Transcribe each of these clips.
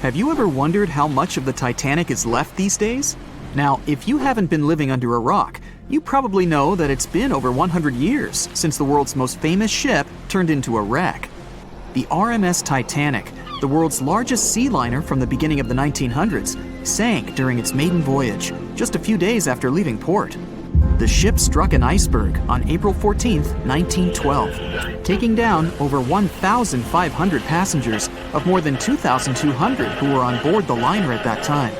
Have you ever wondered how much of the Titanic is left these days? Now, if you haven't been living under a rock, you probably know that it's been over 100 years since the world's most famous ship turned into a wreck. The RMS Titanic, the world's largest sea liner from the beginning of the 1900s, sank during its maiden voyage, just a few days after leaving port. The ship struck an iceberg on April 14, 1912, taking down over 1,500 passengers of more than 2,200 who were on board the liner at that time.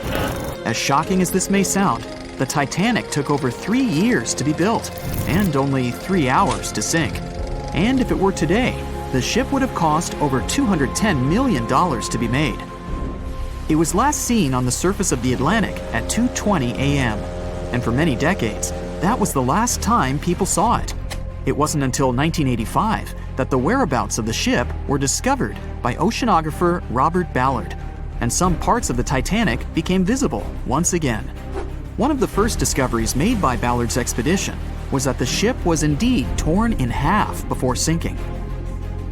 As shocking as this may sound, the Titanic took over 3 years to be built and only 3 hours to sink. And if it were today, the ship would have cost over $210 million to be made. It was last seen on the surface of the Atlantic at 2:20 a.m., and for many decades, that was the last time people saw it. It wasn't until 1985 that the whereabouts of the ship were discovered by oceanographer Robert Ballard, and some parts of the Titanic became visible once again. One of the first discoveries made by Ballard's expedition was that the ship was indeed torn in half before sinking.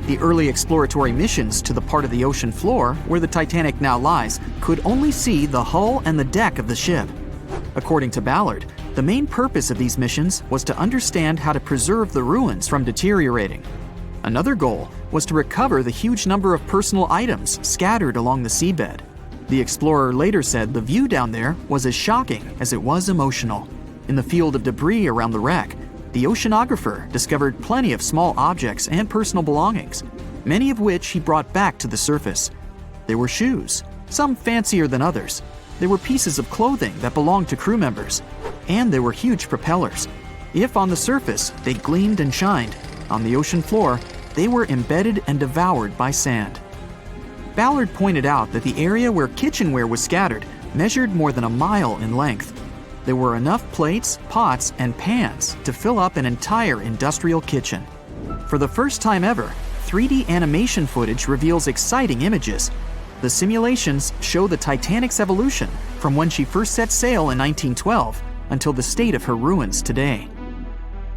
The early exploratory missions to the part of the ocean floor where the Titanic now lies could only see the hull and the deck of the ship. According to Ballard, the main purpose of these missions was to understand how to preserve the ruins from deteriorating. Another goal was to recover the huge number of personal items scattered along the seabed. The explorer later said the view down there was as shocking as it was emotional. In the field of debris around the wreck, the oceanographer discovered plenty of small objects and personal belongings, many of which he brought back to the surface. There were shoes, some fancier than others. There were pieces of clothing that belonged to crew members, and there were huge propellers. If on the surface they gleamed and shined, on the ocean floor they were embedded and devoured by sand. Ballard pointed out that the area where kitchenware was scattered measured more than a mile in length. There were enough plates, pots, and pans to fill up an entire industrial kitchen. For the first time ever, 3D animation footage reveals exciting images. The simulations show the Titanic's evolution from when she first set sail in 1912 until the state of her ruins today.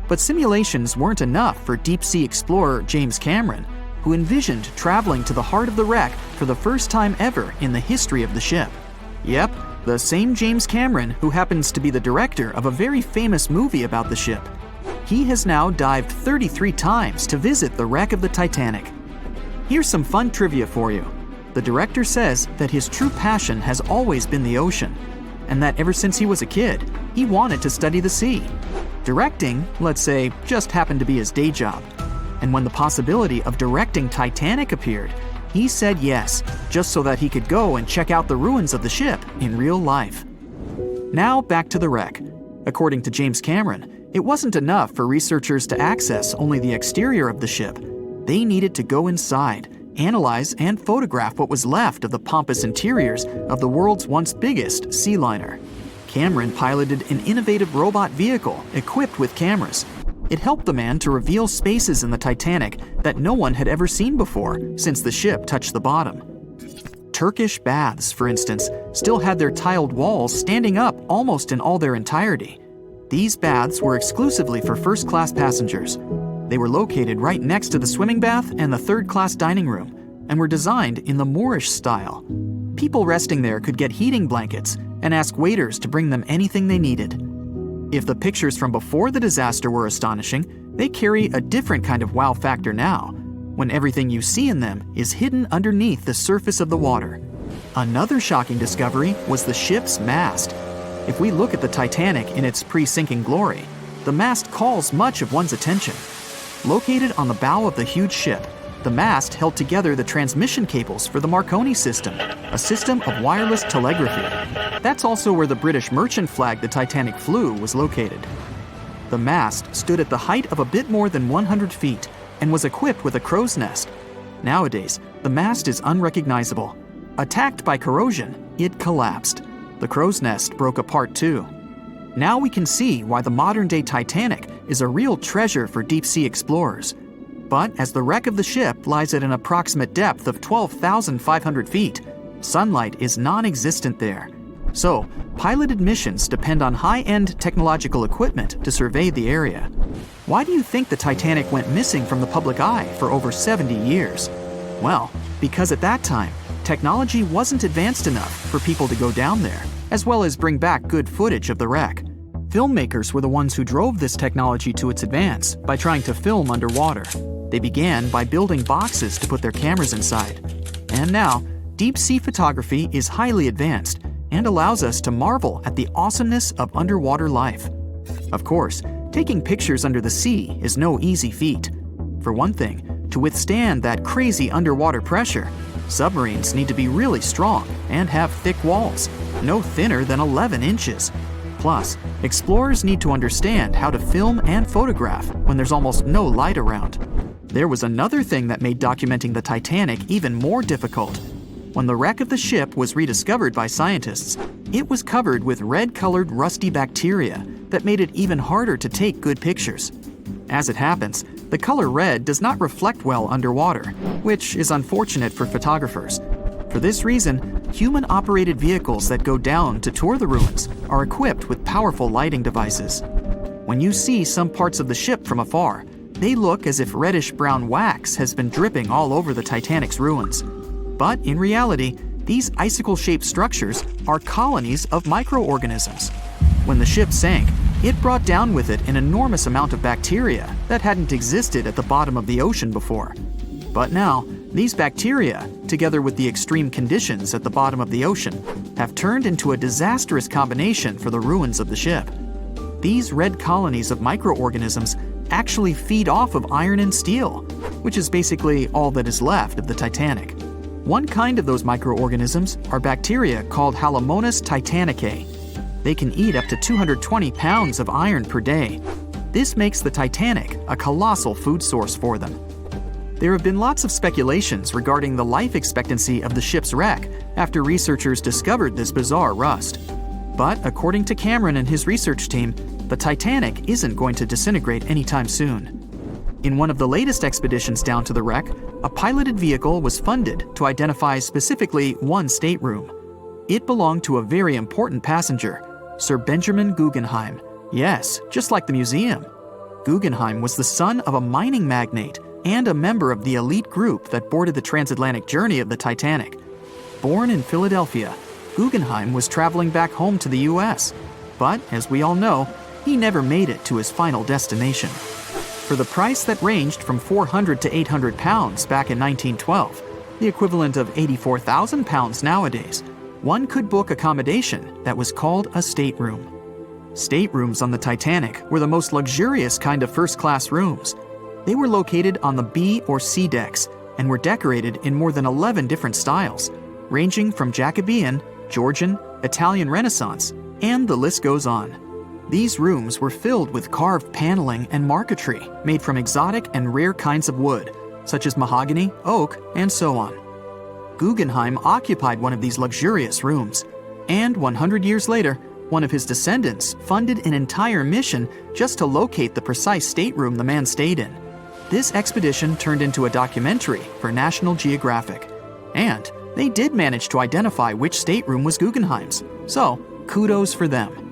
But simulations weren't enough for deep-sea explorer James Cameron, who envisioned traveling to the heart of the wreck for the first time ever in the history of the ship. Yep, the same James Cameron who happens to be the director of a very famous movie about the ship. He has now dived 33 times to visit the wreck of the Titanic. Here's some fun trivia for you. The director says that his true passion has always been the ocean, and that ever since he was a kid, he wanted to study the sea. Directing, let's say, just happened to be his day job. And when the possibility of directing Titanic appeared, he said yes, just so that he could go and check out the ruins of the ship in real life. Now back to the wreck. According to James Cameron, it wasn't enough for researchers to access only the exterior of the ship. They needed to go inside, analyze and photograph what was left of the pompous interiors of the world's once biggest sea liner. Cameron piloted an innovative robot vehicle equipped with cameras. It helped the man to reveal spaces in the Titanic that no one had ever seen before since the ship touched the bottom. Turkish baths, for instance, still had their tiled walls standing up almost in all their entirety. These baths were exclusively for first-class passengers. They were located right next to the swimming bath and the third-class dining room, and were designed in the Moorish style. People resting there could get heating blankets and ask waiters to bring them anything they needed. If the pictures from before the disaster were astonishing, they carry a different kind of wow factor now, when everything you see in them is hidden underneath the surface of the water. Another shocking discovery was the ship's mast. If we look at the Titanic in its pre-sinking glory, the mast calls much of one's attention. Located on the bow of the huge ship, the mast held together the transmission cables for the Marconi system, a system of wireless telegraphy. That's also where the British merchant flag the Titanic flew was located. The mast stood at the height of a bit more than 100 feet and was equipped with a crow's nest. Nowadays, the mast is unrecognizable. Attacked by corrosion, it collapsed. The crow's nest broke apart too. Now we can see why the modern-day Titanic is a real treasure for deep-sea explorers. But as the wreck of the ship lies at an approximate depth of 12,500 feet, sunlight is non-existent there. So, piloted missions depend on high-end technological equipment to survey the area. Why do you think the Titanic went missing from the public eye for over 70 years? Well, because at that time, technology wasn't advanced enough for people to go down there, as well as bring back good footage of the wreck. Filmmakers were the ones who drove this technology to its advance by trying to film underwater. They began by building boxes to put their cameras inside. And now, deep-sea photography is highly advanced and allows us to marvel at the awesomeness of underwater life. Of course, taking pictures under the sea is no easy feat. For one thing, to withstand that crazy underwater pressure, submarines need to be really strong and have thick walls, no thinner than 11 inches. Plus, explorers need to understand how to film and photograph when there's almost no light around. There was another thing that made documenting the Titanic even more difficult. When the wreck of the ship was rediscovered by scientists, it was covered with red-colored rusty bacteria that made it even harder to take good pictures. As it happens, the color red does not reflect well underwater, which is unfortunate for photographers. For this reason, human-operated vehicles that go down to tour the ruins are equipped with powerful lighting devices. When you see some parts of the ship from afar, they look as if reddish-brown wax has been dripping all over the Titanic's ruins. But in reality, these icicle-shaped structures are colonies of microorganisms. When the ship sank, it brought down with it an enormous amount of bacteria that hadn't existed at the bottom of the ocean before. But now, these bacteria, together with the extreme conditions at the bottom of the ocean, have turned into a disastrous combination for the ruins of the ship. These red colonies of microorganisms actually feed off of iron and steel, which is basically all that is left of the Titanic. One kind of those microorganisms are bacteria called Halomonas titanicae. They can eat up to 220 pounds of iron per day. This makes the Titanic a colossal food source for them. There have been lots of speculations regarding the life expectancy of the ship's wreck after researchers discovered this bizarre rust. But according to Cameron and his research team, the Titanic isn't going to disintegrate anytime soon. In one of the latest expeditions down to the wreck, a piloted vehicle was funded to identify specifically one stateroom. It belonged to a very important passenger, Sir Benjamin Guggenheim. Yes, just like the museum. Guggenheim was the son of a mining magnate and a member of the elite group that boarded the transatlantic journey of the Titanic. Born in Philadelphia, Guggenheim was traveling back home to the US. But, as we all know, he never made it to his final destination. For the price that ranged from 400 to 800 pounds back in 1912, the equivalent of 84,000 pounds nowadays, one could book accommodation that was called a stateroom. Staterooms on the Titanic were the most luxurious kind of first-class rooms. They were located on the B or C decks and were decorated in more than 11 different styles, ranging from Jacobean, Georgian, Italian Renaissance, and the list goes on. These rooms were filled with carved paneling and marquetry made from exotic and rare kinds of wood, such as mahogany, oak, and so on. Guggenheim occupied one of these luxurious rooms, and 100 years later, one of his descendants funded an entire mission just to locate the precise stateroom the man stayed in. This expedition turned into a documentary for National Geographic, and they did manage to identify which stateroom was Guggenheim's, so kudos for them.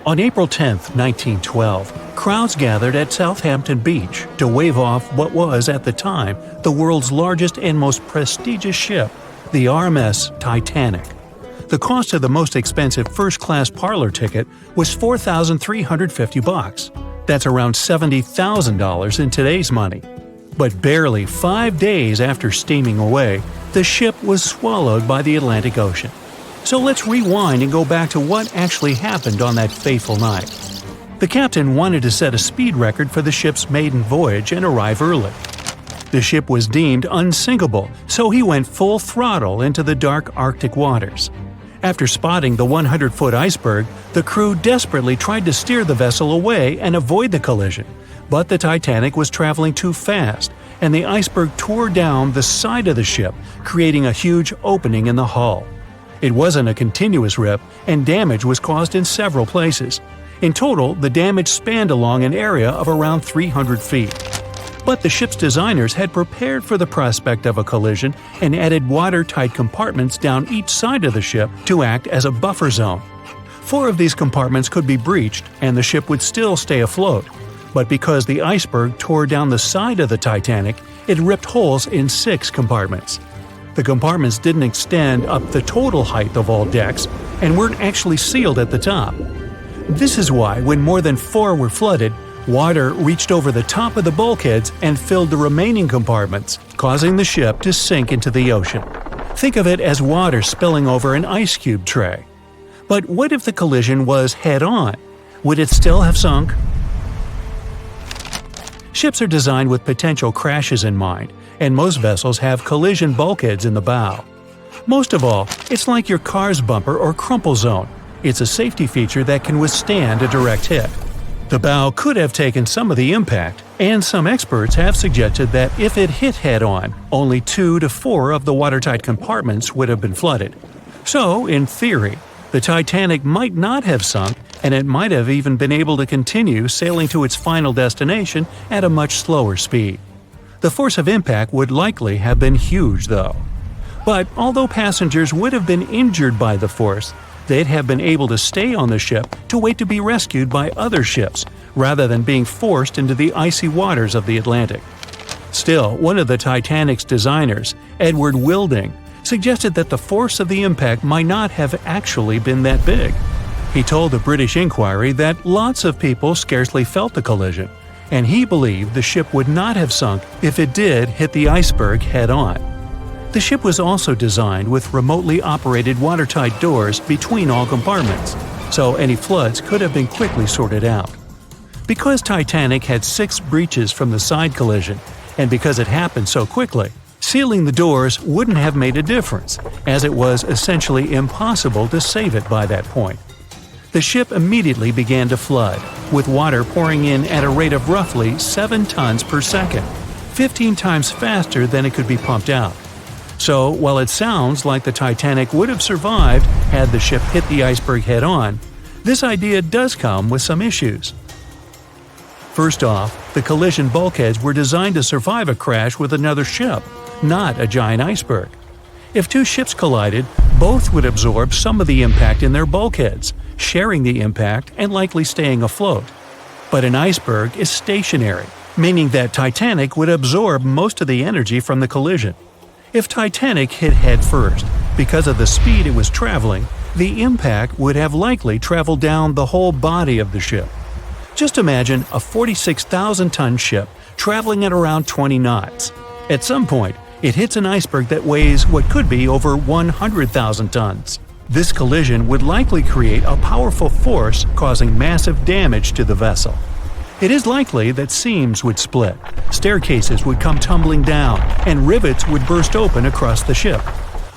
On April 10, 1912, crowds gathered at Southampton Beach to wave off what was, at the time, the world's largest and most prestigious ship, the RMS Titanic. The cost of the most expensive first-class parlor ticket was $4,350. That's around $70,000 in today's money. But barely 5 days after steaming away, the ship was swallowed by the Atlantic Ocean. So let's rewind and go back to what actually happened on that fateful night. The captain wanted to set a speed record for the ship's maiden voyage and arrive early. The ship was deemed unsinkable, so he went full throttle into the dark Arctic waters. After spotting the 100-foot iceberg, the crew desperately tried to steer the vessel away and avoid the collision, but the Titanic was traveling too fast, and the iceberg tore down the side of the ship, creating a huge opening in the hull. It wasn't a continuous rip, and damage was caused in several places. In total, the damage spanned along an area of around 300 feet. But the ship's designers had prepared for the prospect of a collision and added watertight compartments down each side of the ship to act as a buffer zone. 4 of these compartments could be breached, and the ship would still stay afloat. But because the iceberg tore down the side of the Titanic, It ripped holes in 6 compartments. The compartments didn't extend up the total height of all decks and weren't actually sealed at the top. This is why, when more than 4 were flooded, water reached over the top of the bulkheads and filled the remaining compartments, causing the ship to sink into the ocean. Think of it as water spilling over an ice cube tray. But what if the collision was head-on? Would it still have sunk? Ships are designed with potential crashes in mind, and most vessels have collision bulkheads in the bow. Most of all, it's like your car's bumper or crumple zone. It's a safety feature that can withstand a direct hit. The bow could have taken some of the impact, and some experts have suggested that if it hit head-on, only 2 to 4 of the watertight compartments would have been flooded. So, in theory, the Titanic might not have sunk, and it might have even been able to continue sailing to its final destination at a much slower speed. The force of impact would likely have been huge, though. But although passengers would have been injured by the force, they'd have been able to stay on the ship to wait to be rescued by other ships, rather than being forced into the icy waters of the Atlantic. Still, one of the Titanic's designers, Edward Wilding, suggested that the force of the impact might not have actually been that big. He told the British Inquiry that lots of people scarcely felt the collision, and he believed the ship would not have sunk if it did hit the iceberg head-on. The ship was also designed with remotely operated watertight doors between all compartments, so any floods could have been quickly sorted out. Because Titanic had 6 breaches from the side collision, and because it happened so quickly, sealing the doors wouldn't have made a difference, as it was essentially impossible to save it by that point. The ship immediately began to flood, with water pouring in at a rate of roughly 7 tons per second, 15 times faster than it could be pumped out. So, while it sounds like the Titanic would have survived had the ship hit the iceberg head-on, this idea does come with some issues. First off, the collision bulkheads were designed to survive a crash with another ship, not a giant iceberg. If 2 ships collided, both would absorb some of the impact in their bulkheads, sharing the impact and likely staying afloat. But an iceberg is stationary, meaning that Titanic would absorb most of the energy from the collision. If Titanic hit head first, because of the speed it was traveling, the impact would have likely traveled down the whole body of the ship. Just imagine a 46,000-ton ship traveling at around 20 knots. At some point, it hits an iceberg that weighs what could be over 100,000 tons. This collision would likely create a powerful force causing massive damage to the vessel. It is likely that seams would split, staircases would come tumbling down, and rivets would burst open across the ship.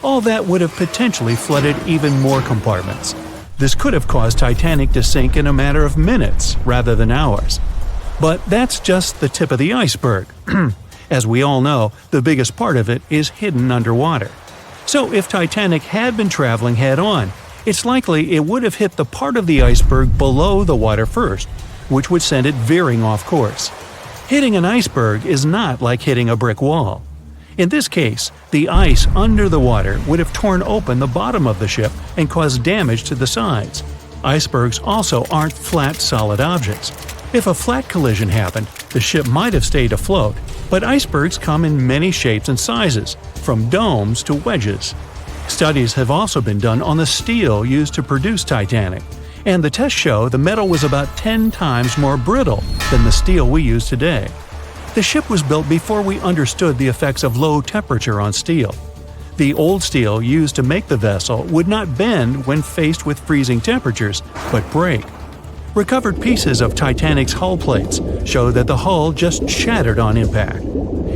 All that would have potentially flooded even more compartments. This could have caused Titanic to sink in a matter of minutes rather than hours. But that's just the tip of the iceberg. As we all know, the biggest part of it is hidden underwater. So if Titanic had been traveling head-on, it's likely it would have hit the part of the iceberg below the water first, which would send it veering off course. Hitting an iceberg is not like hitting a brick wall. In this case, the ice under the water would have torn open the bottom of the ship and caused damage to the sides. Icebergs also aren't flat, solid objects. If a flat collision happened, the ship might have stayed afloat, but icebergs come in many shapes and sizes, from domes to wedges. Studies have also been done on the steel used to produce Titanic, and the tests show the metal was about 10 times more brittle than the steel we use today. The ship was built before we understood the effects of low temperature on steel. The old steel used to make the vessel would not bend when faced with freezing temperatures, but break. Recovered pieces of Titanic's hull plates show that the hull just shattered on impact.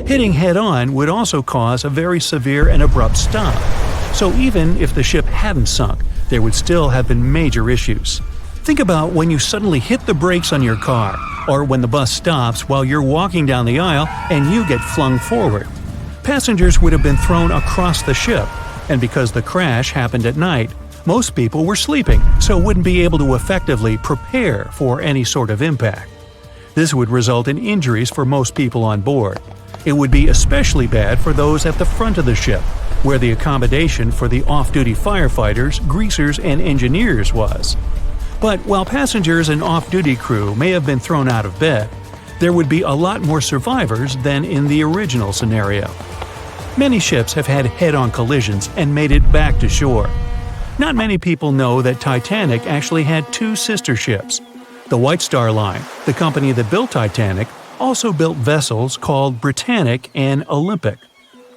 Hitting head-on would also cause a very severe and abrupt stop, so even if the ship hadn't sunk, there would still have been major issues. Think about when you suddenly hit the brakes on your car, or when the bus stops while you're walking down the aisle and you get flung forward. Passengers would have been thrown across the ship, and because the crash happened at night, most people were sleeping, so wouldn't be able to effectively prepare for any sort of impact. This would result in injuries for most people on board. It would be especially bad for those at the front of the ship, where the accommodation for the off-duty firefighters, greasers, and engineers was. But while passengers and off-duty crew may have been thrown out of bed, there would be a lot more survivors than in the original scenario. Many ships have had head-on collisions and made it back to shore. Not many people know that Titanic actually had two sister ships. The White Star Line, the company that built Titanic, also built vessels called Britannic and Olympic.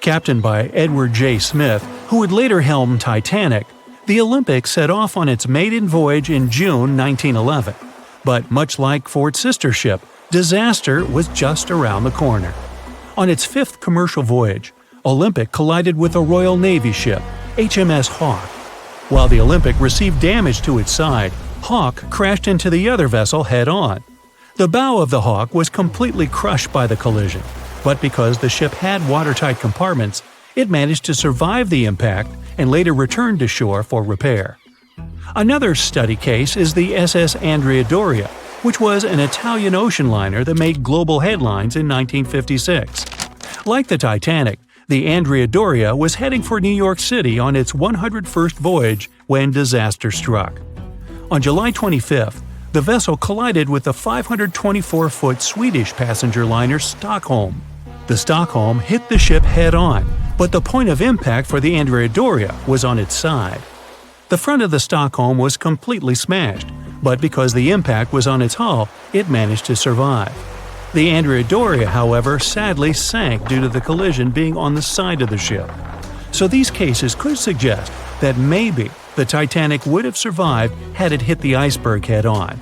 Captained by Edward J. Smith, who would later helm Titanic, the Olympic set off on its maiden voyage in June 1911. But much like Ford's sister ship, disaster was just around the corner. On its fifth commercial voyage, Olympic collided with a Royal Navy ship, HMS Hawke. While the Olympic received damage to its side, Hawke crashed into the other vessel head-on. The bow of the Hawke was completely crushed by the collision, but because the ship had watertight compartments, it managed to survive the impact and later returned to shore for repair. Another study case is the SS Andrea Doria, which was an Italian ocean liner that made global headlines in 1956. Like the Titanic, the Andrea Doria was heading for New York City on its 101st voyage when disaster struck. On July 25th, the vessel collided with the 524-foot Swedish passenger liner Stockholm. The Stockholm hit the ship head-on, but the point of impact for the Andrea Doria was on its side. The front of the Stockholm was completely smashed, but because the impact was on its hull, it managed to survive. The Andrea Doria, however, sadly sank due to the collision being on the side of the ship. So these cases could suggest that maybe the Titanic would have survived had it hit the iceberg head-on.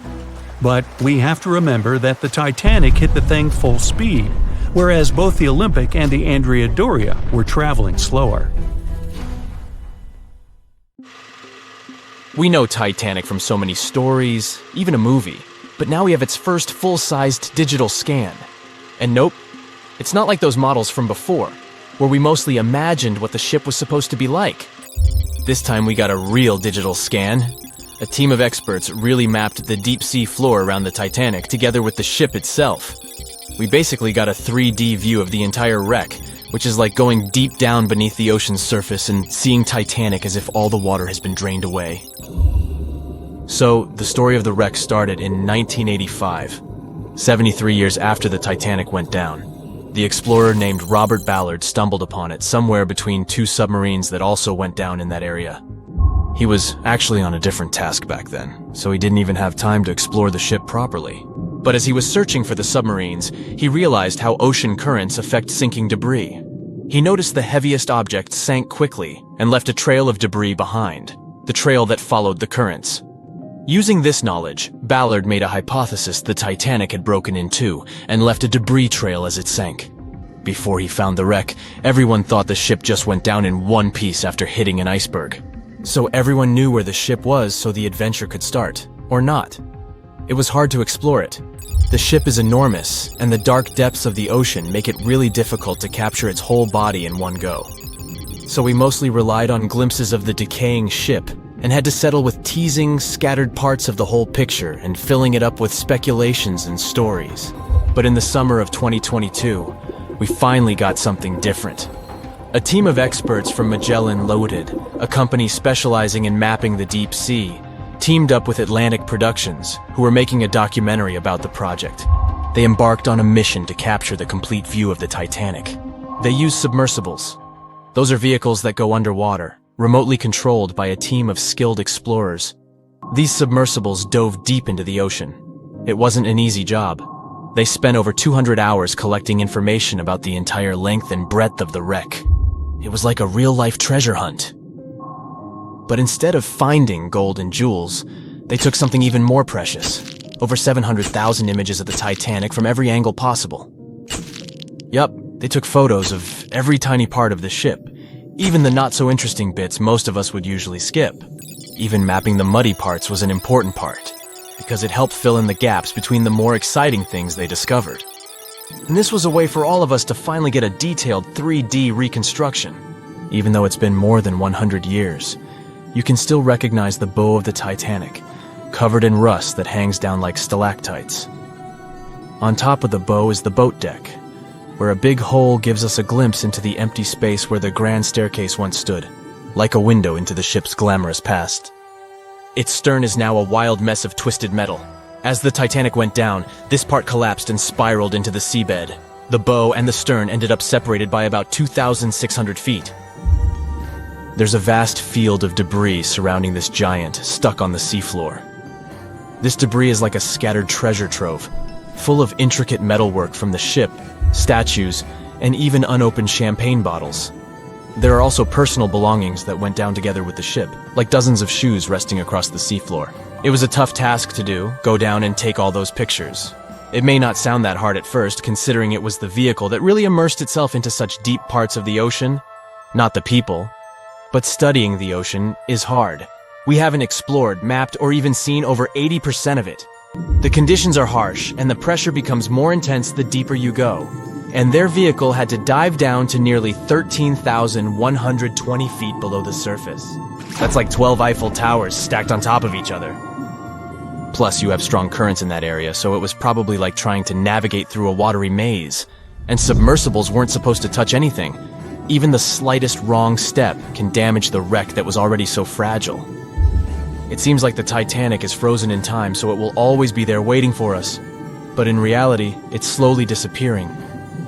But we have to remember that the Titanic hit the thing full speed, whereas both the Olympic and the Andrea Doria were traveling slower. We know Titanic from so many stories, even a movie, but now we have its first full-sized digital scan. And nope, it's not like those models from before, where we mostly imagined what the ship was supposed to be like. This time we got a real digital scan. A team of experts really mapped the deep-sea floor around the Titanic together with the ship itself. We basically got a 3D view of the entire wreck, which is like going deep down beneath the ocean's surface and seeing Titanic as if all the water has been drained away. So, the story of the wreck started in 1985, 73 years after the Titanic went down. The explorer named Robert Ballard stumbled upon it somewhere between two submarines that also went down in that area. He was actually on a different task back then, so he didn't even have time to explore the ship properly. But as he was searching for the submarines, he realized how ocean currents affect sinking debris. He noticed the heaviest object sank quickly and left a trail of debris behind, the trail that followed the currents. Using this knowledge, Ballard made a hypothesis the Titanic had broken in two and left a debris trail as it sank. Before he found the wreck, everyone thought the ship just went down in one piece after hitting an iceberg. So everyone knew where the ship was so the adventure could start, or not. It was hard to explore it. The ship is enormous, and the dark depths of the ocean make it really difficult to capture its whole body in one go. So we mostly relied on glimpses of the decaying ship, and had to settle with teasing scattered parts of the whole picture and filling it up with speculations and stories. But in the summer of 2022, we finally got something different. A team of experts from Magellan Loaded, a company specializing in mapping the deep sea, teamed up with Atlantic Productions, who were making a documentary about the project. They embarked on a mission to capture the complete view of the Titanic. They used submersibles. Those are vehicles that go underwater, remotely controlled by a team of skilled explorers. These submersibles dove deep into the ocean. It wasn't an easy job. They spent over 200 hours collecting information about the entire length and breadth of the wreck. It was like a real-life treasure hunt. But instead of finding gold and jewels, they took something even more precious. Over 700,000 images of the Titanic from every angle possible. Yup, they took photos of every tiny part of the ship, even the not-so-interesting bits most of us would usually skip. Even mapping the muddy parts was an important part, because it helped fill in the gaps between the more exciting things they discovered. And this was a way for all of us to finally get a detailed 3D reconstruction. Even though it's been more than 100 years, you can still recognize the bow of the Titanic, covered in rust that hangs down like stalactites. On top of the bow is the boat deck, where a big hole gives us a glimpse into the empty space where the grand staircase once stood, like a window into the ship's glamorous past. Its stern is now a wild mess of twisted metal, As the Titanic went down, this part collapsed and spiraled into the seabed. The bow and the stern ended up separated by about 2,600 feet. There's a vast field of debris surrounding this giant, stuck on the seafloor. This debris is like a scattered treasure trove, full of intricate metalwork from the ship, statues, and even unopened champagne bottles. There are also personal belongings that went down together with the ship, like dozens of shoes resting across the seafloor. It was a tough task to do, go down and take all those pictures. It may not sound that hard at first, considering it was the vehicle that really immersed itself into such deep parts of the ocean, not the people. But studying the ocean is hard. We haven't explored, mapped, or even seen over 80% of it. The conditions are harsh, and the pressure becomes more intense the deeper you go. And their vehicle had to dive down to nearly 13,120 feet below the surface. That's like 12 Eiffel Towers stacked on top of each other. Plus, you have strong currents in that area, so it was probably like trying to navigate through a watery maze. And submersibles weren't supposed to touch anything. Even the slightest wrong step can damage the wreck that was already so fragile. It seems like the Titanic is frozen in time, so it will always be there waiting for us. But in reality, it's slowly disappearing.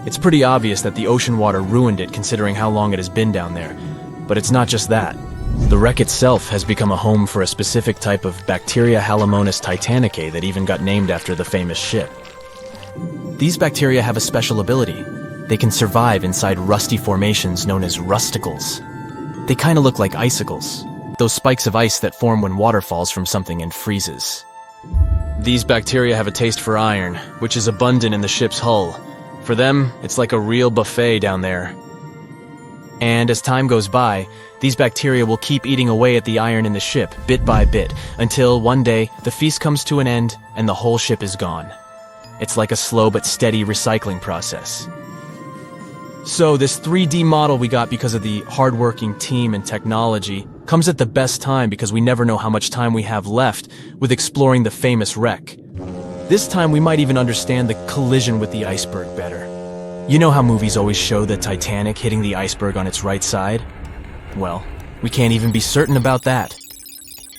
It's pretty obvious that the ocean water ruined it considering how long it has been down there. But it's not just that. The wreck itself has become a home for a specific type of bacteria Halomonas titanicae that even got named after the famous ship. These bacteria have a special ability. They can survive inside rusty formations known as rusticles. They kind of look like icicles, those spikes of ice that form when water falls from something and freezes. These bacteria have a taste for iron, which is abundant in the ship's hull. For them, it's like a real buffet down there. And as time goes by, these bacteria will keep eating away at the iron in the ship, bit by bit, until one day the feast comes to an end and the whole ship is gone. It's like a slow but steady recycling process. So this 3D model we got because of the hardworking team and technology comes at the best time because we never know how much time we have left with exploring the famous wreck. This time we might even understand the collision with the iceberg better. You know how movies always show the Titanic hitting the iceberg on its right side? Well, we can't even be certain about that.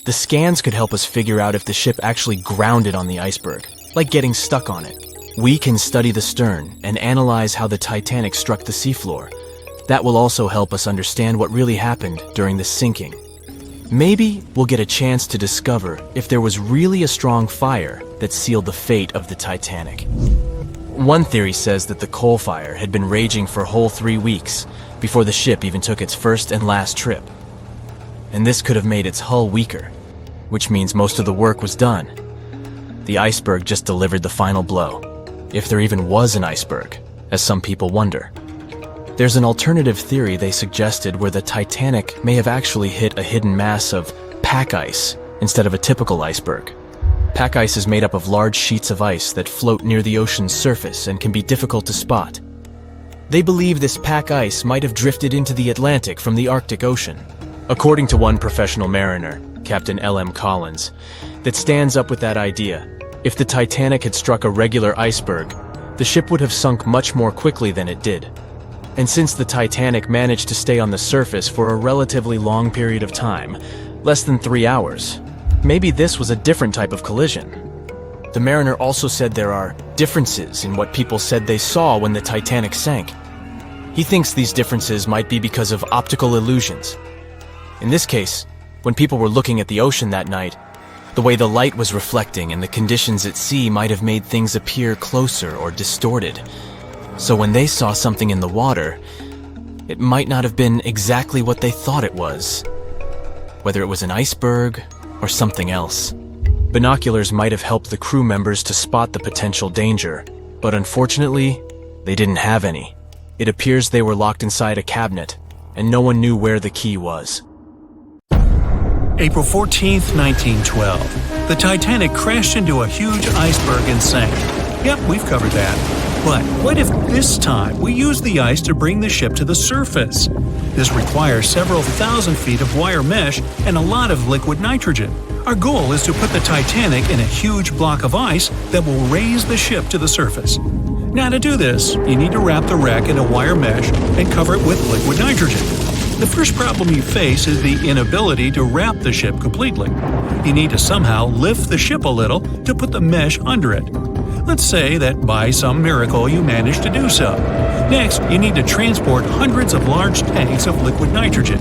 The scans could help us figure out if the ship actually grounded on the iceberg, like getting stuck on it. We can study the stern and analyze how the Titanic struck the seafloor. That will also help us understand what really happened during the sinking. Maybe we'll get a chance to discover if there was really a strong fire that sealed the fate of the Titanic. One theory says that the coal fire had been raging for a whole 3 weeks before the ship even took its first and last trip. And this could have made its hull weaker, which means most of the work was done. The iceberg just delivered the final blow. If there even was an iceberg, as some people wonder. There's an alternative theory they suggested where the Titanic may have actually hit a hidden mass of pack ice instead of a typical iceberg. Pack ice is made up of large sheets of ice that float near the ocean's surface and can be difficult to spot. They believe this pack ice might have drifted into the Atlantic from the Arctic Ocean. According to one professional mariner, Captain L.M. Collins, that stands up with that idea. If the Titanic had struck a regular iceberg, the ship would have sunk much more quickly than it did. And since the Titanic managed to stay on the surface for a relatively long period of time, less than 3 hours, maybe this was a different type of collision. The mariner also said there are differences in what people said they saw when the Titanic sank. He thinks these differences might be because of optical illusions. In this case, when people were looking at the ocean that night, the way the light was reflecting and the conditions at sea might have made things appear closer or distorted. So when they saw something in the water, it might not have been exactly what they thought it was. Whether it was an iceberg or something else. Binoculars might have helped the crew members to spot the potential danger, but unfortunately, they didn't have any. It appears they were locked inside a cabinet, and no one knew where the key was. April 14th, 1912. The Titanic crashed into a huge iceberg and sank. Yep, we've covered that. But what if this time we use the ice to bring the ship to the surface? This requires several thousand feet of wire mesh and a lot of liquid nitrogen. Our goal is to put the Titanic in a huge block of ice that will raise the ship to the surface. Now to do this, you need to wrap the wreck in a wire mesh and cover it with liquid nitrogen. The first problem you face is the inability to wrap the ship completely. You need to somehow lift the ship a little to put the mesh under it. Let's say that by some miracle you manage to do so. Next, you need to transport hundreds of large tanks of liquid nitrogen.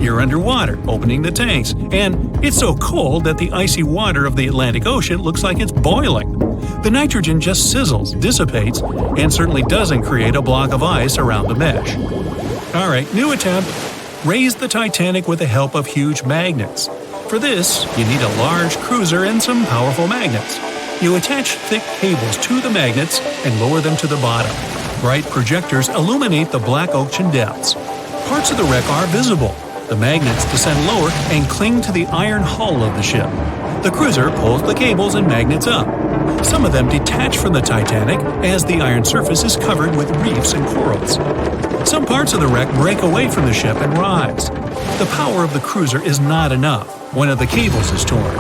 You're underwater, opening the tanks, and it's so cold that the icy water of the Atlantic Ocean looks like it's boiling. The nitrogen just sizzles, dissipates, and certainly doesn't create a block of ice around the mesh. Alright, new attempt. Raise the Titanic with the help of huge magnets. For this, you need a large cruiser and some powerful magnets. You attach thick cables to the magnets and lower them to the bottom. Bright projectors illuminate the black ocean depths. Parts of the wreck are visible. The magnets descend lower and cling to the iron hull of the ship. The cruiser pulls the cables and magnets up. Some of them detach from the Titanic as the iron surface is covered with reefs and corals. Some parts of the wreck break away from the ship and rise. The power of the cruiser is not enough. One of the cables is torn.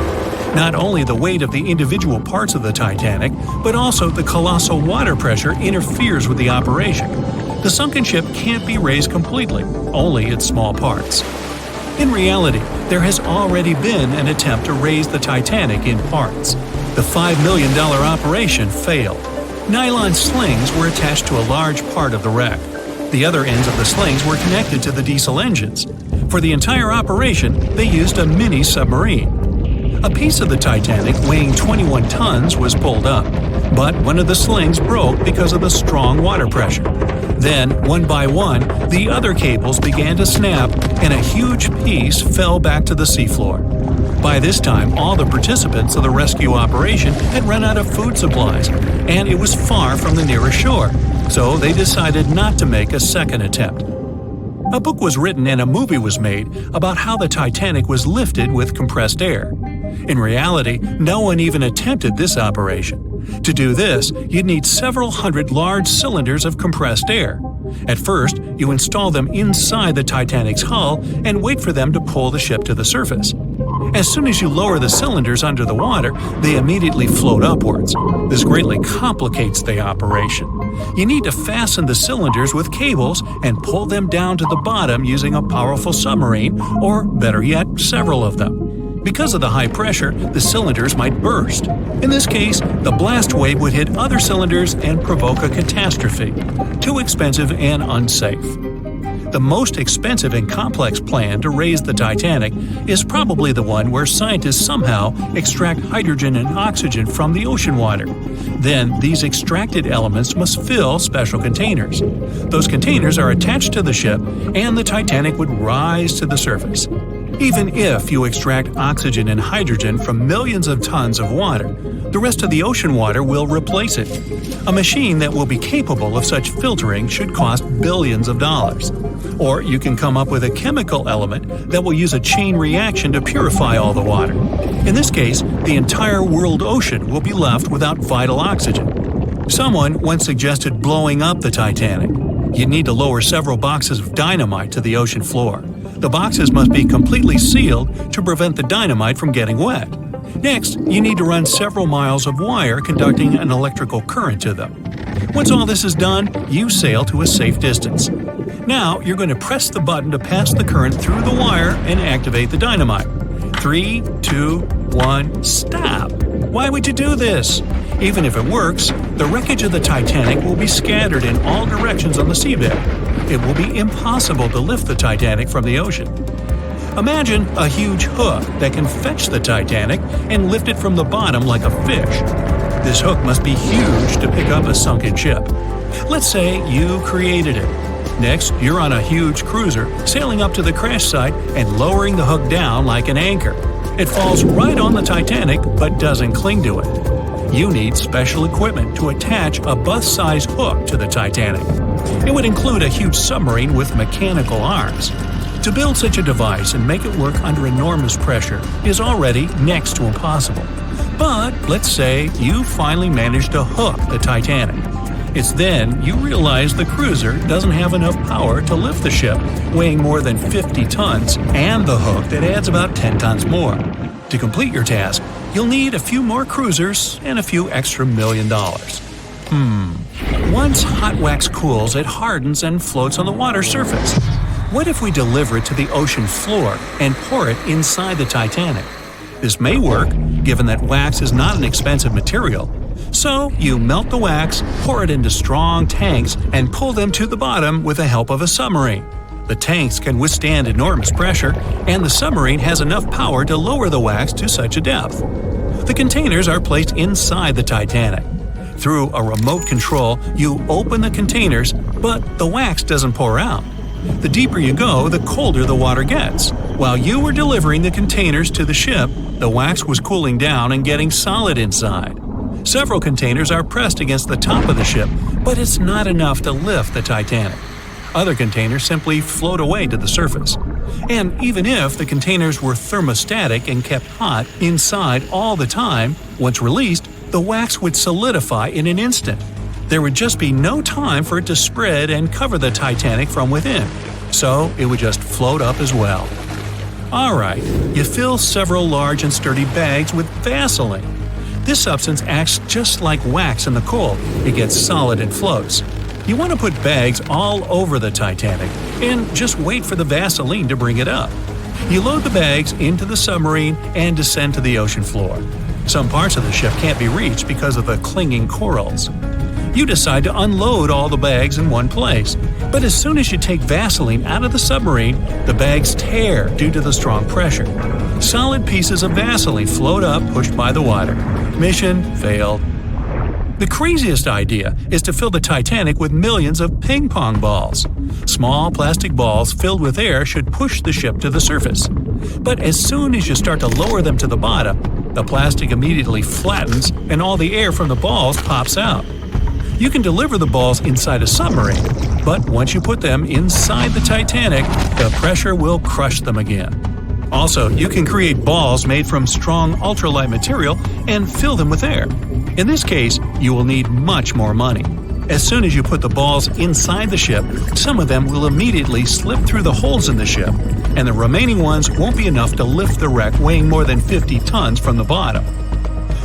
Not only the weight of the individual parts of the Titanic, but also the colossal water pressure interferes with the operation. The sunken ship can't be raised completely, only its small parts. In reality, there has already been an attempt to raise the Titanic in parts. The $5 million operation failed. Nylon slings were attached to a large part of the wreck. The other ends of the slings were connected to the diesel engines. For the entire operation, they used a mini submarine. A piece of the Titanic weighing 21 tons was pulled up, but one of the slings broke because of the strong water pressure. Then, one by one, the other cables began to snap, and a huge piece fell back to the seafloor. By this time, all the participants of the rescue operation had run out of food supplies, and it was far from the nearest shore, so they decided not to make a second attempt. A book was written and a movie was made about how the Titanic was lifted with compressed air. In reality, no one even attempted this operation. To do this, you'd need several hundred large cylinders of compressed air. At first, you install them inside the Titanic's hull and wait for them to pull the ship to the surface. As soon as you lower the cylinders under the water, they immediately float upwards. This greatly complicates the operation. You need to fasten the cylinders with cables and pull them down to the bottom using a powerful submarine, or better yet, several of them. Because of the high pressure, the cylinders might burst. In this case, the blast wave would hit other cylinders and provoke a catastrophe. Too expensive and unsafe. The most expensive and complex plan to raise the Titanic is probably the one where scientists somehow extract hydrogen and oxygen from the ocean water. Then, these extracted elements must fill special containers. Those containers are attached to the ship, and the Titanic would rise to the surface. Even if you extract oxygen and hydrogen from millions of tons of water, the rest of the ocean water will replace it. A machine that will be capable of such filtering should cost billions of dollars. Or you can come up with a chemical element that will use a chain reaction to purify all the water. In this case, the entire world ocean will be left without vital oxygen. Someone once suggested blowing up the Titanic. You'd need to lower several boxes of dynamite to the ocean floor. The boxes must be completely sealed to prevent the dynamite from getting wet. Next, you need to run several miles of wire conducting an electrical current to them. Once all this is done, you sail to a safe distance. Now, you're going to press the button to pass the current through the wire and activate the dynamite. 3, 2, 1, stop! Why would you do this? Even if it works, the wreckage of the Titanic will be scattered in all directions on the seabed. It will be impossible to lift the Titanic from the ocean. Imagine a huge hook that can fetch the Titanic and lift it from the bottom like a fish. This hook must be huge to pick up a sunken ship. Let's say you created it. Next, you're on a huge cruiser, sailing up to the crash site and lowering the hook down like an anchor. It falls right on the Titanic but doesn't cling to it. You need special equipment to attach a bus-sized hook to the Titanic. It would include a huge submarine with mechanical arms. To build such a device and make it work under enormous pressure is already next to impossible. But let's say you finally managed to hook the Titanic. It's then you realize the cruiser doesn't have enough power to lift the ship, weighing more than 50 tons, and the hook that adds about 10 tons more. To complete your task, you'll need a few more cruisers and a few extra $1 million. Once hot wax cools, it hardens and floats on the water surface. What if we deliver it to the ocean floor and pour it inside the Titanic? This may work, given that wax is not an expensive material. So you melt the wax, pour it into strong tanks, and pull them to the bottom with the help of a submarine. The tanks can withstand enormous pressure, and the submarine has enough power to lower the wax to such a depth. The containers are placed inside the Titanic. Through a remote control, you open the containers, but the wax doesn't pour out. The deeper you go, the colder the water gets. While you were delivering the containers to the ship, the wax was cooling down and getting solid inside. Several containers are pressed against the top of the ship, but it's not enough to lift the Titanic. Other containers simply float away to the surface. And even if the containers were thermostatic and kept hot inside all the time, once released, the wax would solidify in an instant. There would just be no time for it to spread and cover the Titanic from within, so it would just float up as well. Alright, you fill several large and sturdy bags with Vaseline. This substance acts just like wax in the cold. It gets solid and floats. You want to put bags all over the Titanic and just wait for the Vaseline to bring it up. You load the bags into the submarine and descend to the ocean floor. Some parts of the ship can't be reached because of the clinging corals. You decide to unload all the bags in one place, but as soon as you take Vaseline out of the submarine, the bags tear due to the strong pressure. Solid pieces of Vaseline float up, pushed by the water. Mission failed. The craziest idea is to fill the Titanic with millions of ping pong balls. Small plastic balls filled with air should push the ship to the surface. But as soon as you start to lower them to the bottom, the plastic immediately flattens and all the air from the balls pops out. You can deliver the balls inside a submarine, but once you put them inside the Titanic, the pressure will crush them again. Also, you can create balls made from strong ultralight material and fill them with air. In this case, you will need much more money. As soon as you put the balls inside the ship, some of them will immediately slip through the holes in the ship, and the remaining ones won't be enough to lift the wreck weighing more than 50 tons from the bottom.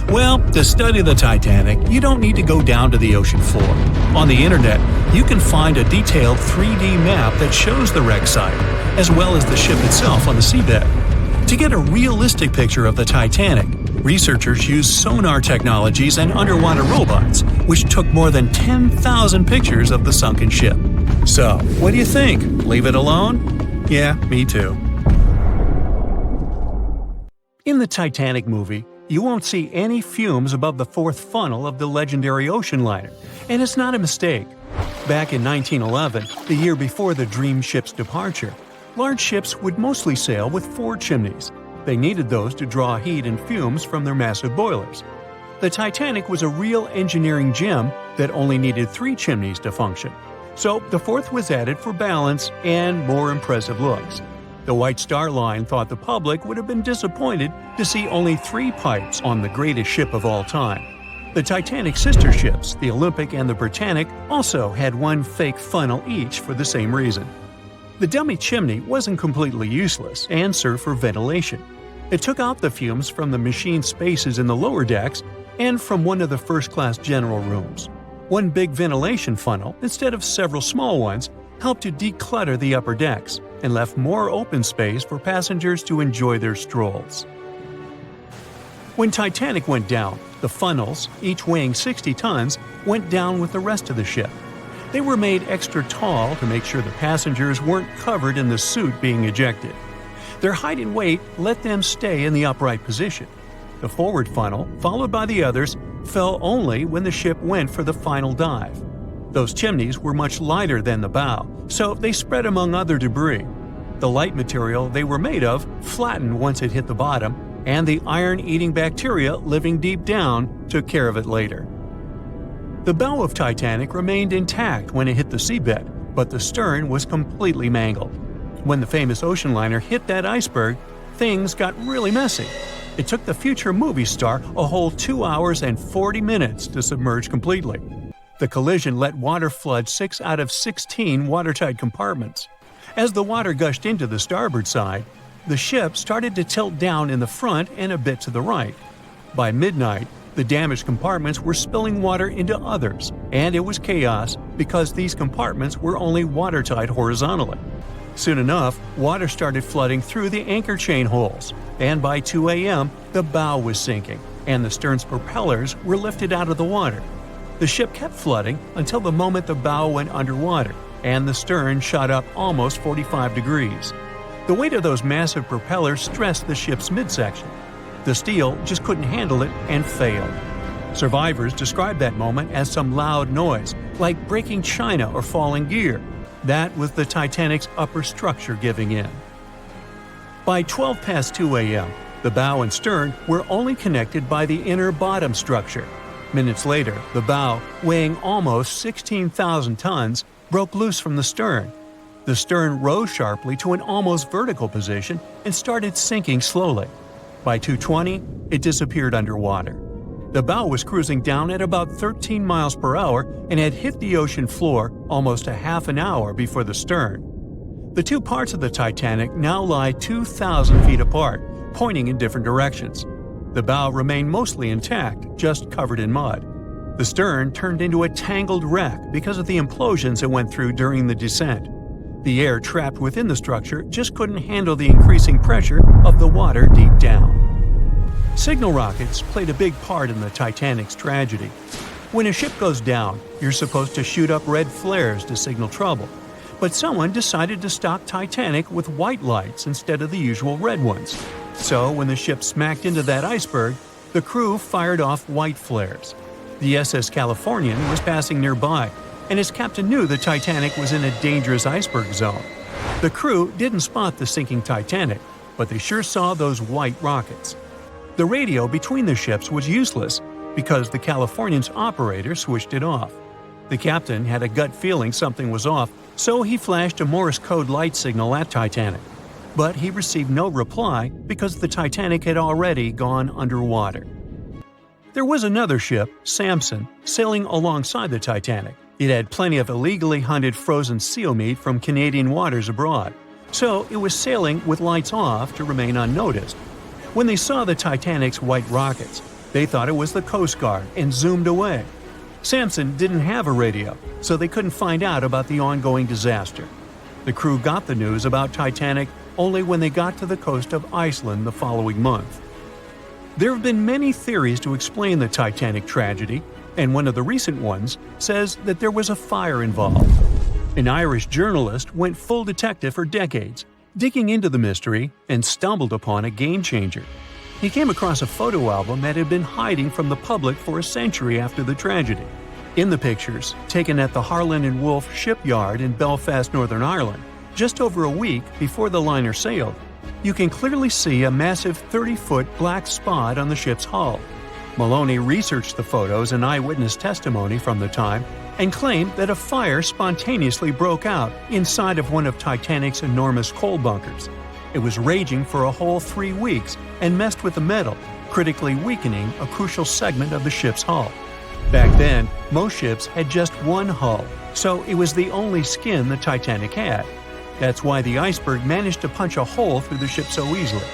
Well, to study the Titanic, you don't need to go down to the ocean floor. On the internet, you can find a detailed 3D map that shows the wreck site, as well as the ship itself on the seabed. To get a realistic picture of the Titanic, researchers used sonar technologies and underwater robots, which took more than 10,000 pictures of the sunken ship. So, what do you think? Leave it alone? Yeah, me too. In the Titanic movie, you won't see any fumes above the fourth funnel of the legendary ocean liner, and it's not a mistake. Back in 1911, the year before the Dream ship's departure, large ships would mostly sail with 4 chimneys. They needed those to draw heat and fumes from their massive boilers. The Titanic was a real engineering gem that only needed 3 chimneys to function. So the fourth was added for balance and more impressive looks. The White Star Line thought the public would have been disappointed to see only 3 pipes on the greatest ship of all time. The Titanic's sister ships, the Olympic and the Britannic, also had 1 fake funnel each for the same reason. The dummy chimney wasn't completely useless and served for ventilation. It took out the fumes from the machine spaces in the lower decks and from one of the first-class general rooms. 1 big ventilation funnel, instead of several small ones, helped to declutter the upper decks and left more open space for passengers to enjoy their strolls. When Titanic went down, the funnels, each weighing 60 tons, went down with the rest of the ship. They were made extra tall to make sure the passengers weren't covered in the soot being ejected. Their height and weight let them stay in the upright position. The forward funnel, followed by the others, fell only when the ship went for the final dive. Those chimneys were much lighter than the bow, so they spread among other debris. The light material they were made of flattened once it hit the bottom, and the iron-eating bacteria living deep down took care of it later. The bow of Titanic remained intact when it hit the seabed, but the stern was completely mangled. When the famous ocean liner hit that iceberg, things got really messy. It took the future movie star a whole 2 hours and 40 minutes to submerge completely. The collision let water flood 6 out of 16 watertight compartments. As the water gushed into the starboard side, the ship started to tilt down in the front and a bit to the right. By midnight, the damaged compartments were spilling water into others, and it was chaos because these compartments were only watertight horizontally. Soon enough, water started flooding through the anchor chain holes, and by 2 a.m., the bow was sinking, and the stern's propellers were lifted out of the water. The ship kept flooding until the moment the bow went underwater, and the stern shot up almost 45 degrees. The weight of those massive propellers stressed the ship's midsection. The steel just couldn't handle it and failed. Survivors described that moment as some loud noise, like breaking china or falling gear. That was the Titanic's upper structure giving in. By 12 past 2 a.m., the bow and stern were only connected by the inner bottom structure. Minutes later, the bow, weighing almost 16,000 tons, broke loose from the stern. The stern rose sharply to an almost vertical position and started sinking slowly. By 2:20, it disappeared underwater. The bow was cruising down at about 13 miles per hour and had hit the ocean floor almost a half an hour before the stern. The two parts of the Titanic now lie 2,000 feet apart, pointing in different directions. The bow remained mostly intact, just covered in mud. The stern turned into a tangled wreck because of the implosions it went through during the descent. The air trapped within the structure just couldn't handle the increasing pressure of the water deep down. Signal rockets played a big part in the Titanic's tragedy. When a ship goes down, you're supposed to shoot up red flares to signal trouble. But someone decided to stock Titanic with white lights instead of the usual red ones. So when the ship smacked into that iceberg, the crew fired off white flares. The SS Californian was passing nearby, and his captain knew the Titanic was in a dangerous iceberg zone. The crew didn't spot the sinking Titanic, but they sure saw those white rockets. The radio between the ships was useless because the Californian's operator switched it off. The captain had a gut feeling something was off, so he flashed a Morse code light signal at Titanic. But he received no reply because the Titanic had already gone underwater. There was another ship, Samson, sailing alongside the Titanic. It had plenty of illegally hunted frozen seal meat from Canadian waters abroad, so it was sailing with lights off to remain unnoticed. When they saw the Titanic's white rockets, they thought it was the Coast Guard and zoomed away. Samson didn't have a radio, so they couldn't find out about the ongoing disaster. The crew got the news about Titanic only when they got to the coast of Iceland the following month. There have been many theories to explain the Titanic tragedy, and one of the recent ones says that there was a fire involved. An Irish journalist went full detective for decades, digging into the mystery, and stumbled upon a game-changer. He came across a photo album that had been hiding from the public for a century after the tragedy. In the pictures, taken at the Harland and Wolff shipyard in Belfast, Northern Ireland, just over a week before the liner sailed, you can clearly see a massive 30-foot black spot on the ship's hull. Maloney researched the photos and eyewitness testimony from the time and claimed that a fire spontaneously broke out inside of one of Titanic's enormous coal bunkers. It was raging for a whole 3 weeks and messed with the metal, critically weakening a crucial segment of the ship's hull. Back then, most ships had just one hull, so it was the only skin the Titanic had. That's why the iceberg managed to punch a hole through the ship so easily.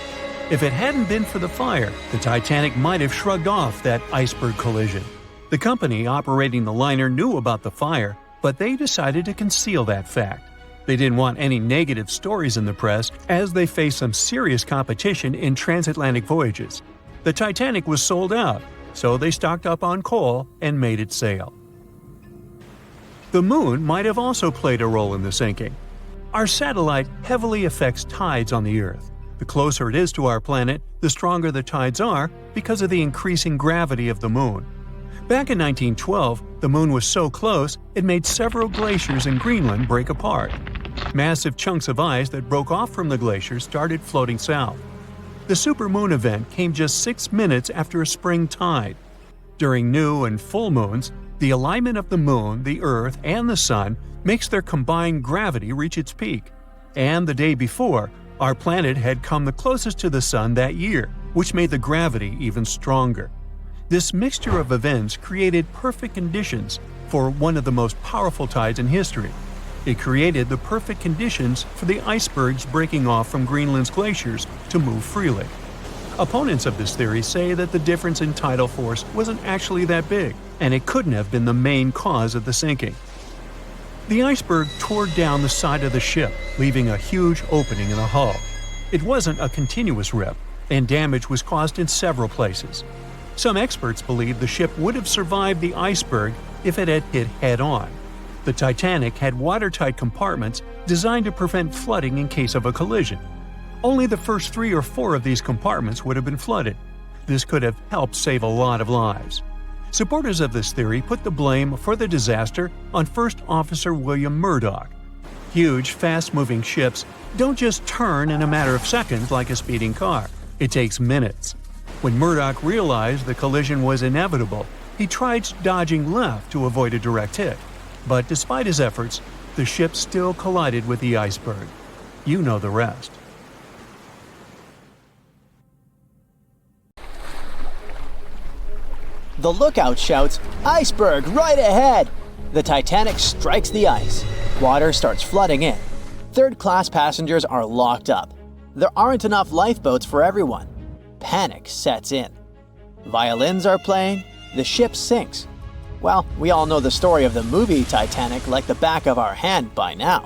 If it hadn't been for the fire, the Titanic might have shrugged off that iceberg collision. The company operating the liner knew about the fire, but they decided to conceal that fact. They didn't want any negative stories in the press as they faced some serious competition in transatlantic voyages. The Titanic was sold out, so they stocked up on coal and made it sail. The moon might have also played a role in the sinking. Our satellite heavily affects tides on the Earth. The closer it is to our planet, the stronger the tides are because of the increasing gravity of the moon. Back in 1912, the moon was so close it made several glaciers in Greenland break apart. Massive chunks of ice that broke off from the glaciers started floating south. The supermoon event came just 6 minutes after a spring tide. During new and full moons, the alignment of the moon, the Earth, and the Sun makes their combined gravity reach its peak. And the day before, our planet had come the closest to the Sun that year, which made the gravity even stronger. This mixture of events created perfect conditions for one of the most powerful tides in history. It created the perfect conditions for the icebergs breaking off from Greenland's glaciers to move freely. Opponents of this theory say that the difference in tidal force wasn't actually that big, and it couldn't have been the main cause of the sinking. The iceberg tore down the side of the ship, leaving a huge opening in the hull. It wasn't a continuous rip, and damage was caused in several places. Some experts believe the ship would have survived the iceberg if it had hit head-on. The Titanic had watertight compartments designed to prevent flooding in case of a collision. Only the first 3 or 4 of these compartments would have been flooded. This could have helped save a lot of lives. Supporters of this theory put the blame for the disaster on First Officer William Murdoch. Huge, fast-moving ships don't just turn in a matter of seconds like a speeding car. It takes minutes. When Murdoch realized the collision was inevitable, he tried dodging left to avoid a direct hit. But despite his efforts, the ship still collided with the iceberg. You know the rest. The lookout shouts, "Iceberg right ahead!" The Titanic strikes the ice. Water starts flooding in. Third-class passengers are locked up. There aren't enough lifeboats for everyone. Panic sets in. Violins are playing. The ship sinks. Well, we all know the story of the movie Titanic like the back of our hand by now.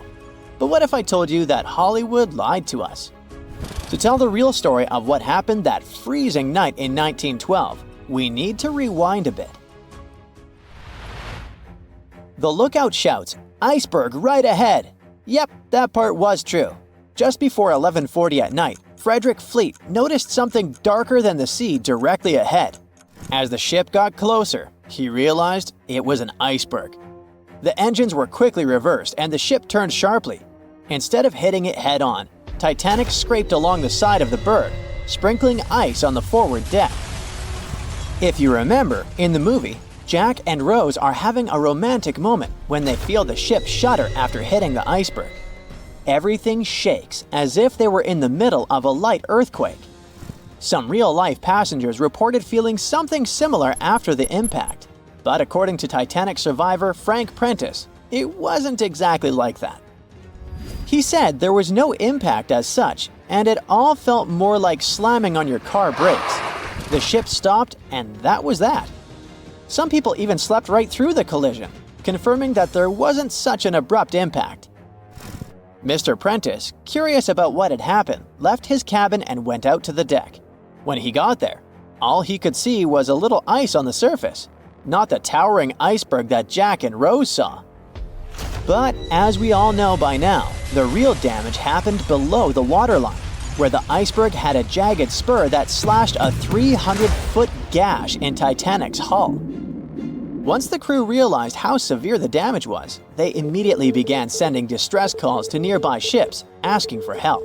But what if I told you that Hollywood lied to us? To tell the real story of what happened that freezing night in 1912, we need to rewind a bit. The lookout shouts, "Iceberg right ahead!" Yep, that part was true. Just before 11:40 at night, Frederick Fleet noticed something darker than the sea directly ahead. As the ship got closer, he realized it was an iceberg. The engines were quickly reversed and the ship turned sharply. Instead of hitting it head-on, Titanic scraped along the side of the berg, sprinkling ice on the forward deck. If you remember, in the movie, Jack and Rose are having a romantic moment when they feel the ship shudder after hitting the iceberg. Everything shakes as if they were in the middle of a light earthquake. Some real-life passengers reported feeling something similar after the impact, but according to Titanic survivor Frank Prentice, it wasn't exactly like that. He said there was no impact as such, and it all felt more like slamming on your car brakes. The ship stopped, and that was that. Some people even slept right through the collision, confirming that there wasn't such an abrupt impact. Mr. Prentice, curious about what had happened, left his cabin and went out to the deck. When he got there, all he could see was a little ice on the surface, not the towering iceberg that Jack and Rose saw. But as we all know by now, the real damage happened below the waterline, where the iceberg had a jagged spur that slashed a 300-foot gash in Titanic's hull. Once the crew realized how severe the damage was, they immediately began sending distress calls to nearby ships, asking for help.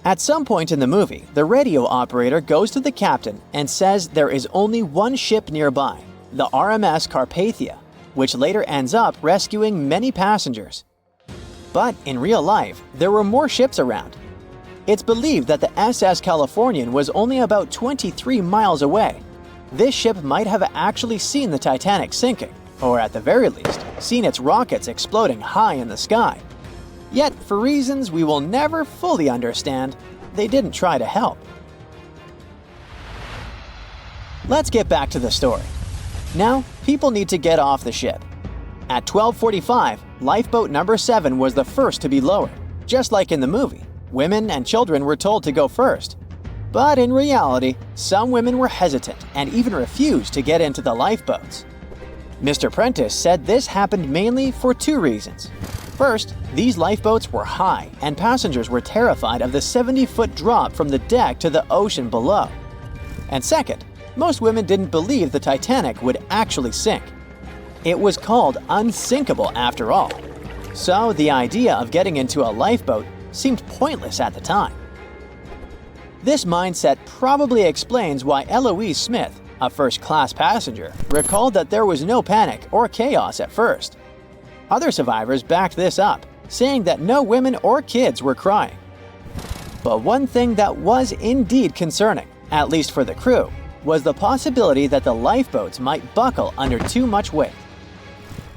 At some point in the movie, the radio operator goes to the captain and says there is only one ship nearby, the RMS Carpathia, which later ends up rescuing many passengers. But in real life, there were more ships around. It's believed that the SS Californian was only about 23 miles away. This ship might have actually seen the Titanic sinking, or at the very least, seen its rockets exploding high in the sky. Yet, for reasons we will never fully understand, they didn't try to help. Let's get back to the story. Now, people need to get off the ship. At 12:45, lifeboat number 7 was the first to be lowered. Just like in the movie, women and children were told to go first. But in reality, some women were hesitant and even refused to get into the lifeboats. Mr. Prentice said this happened mainly for 2 reasons. First, these lifeboats were high and passengers were terrified of the 70-foot drop from the deck to the ocean below. And second, most women didn't believe the Titanic would actually sink. It was called unsinkable after all. So the idea of getting into a lifeboat seemed pointless at the time. This mindset probably explains why Eloise Smith, a first-class passenger, recalled that there was no panic or chaos at first. Other survivors backed this up, saying that no women or kids were crying. But one thing that was indeed concerning, at least for the crew, was the possibility that the lifeboats might buckle under too much weight.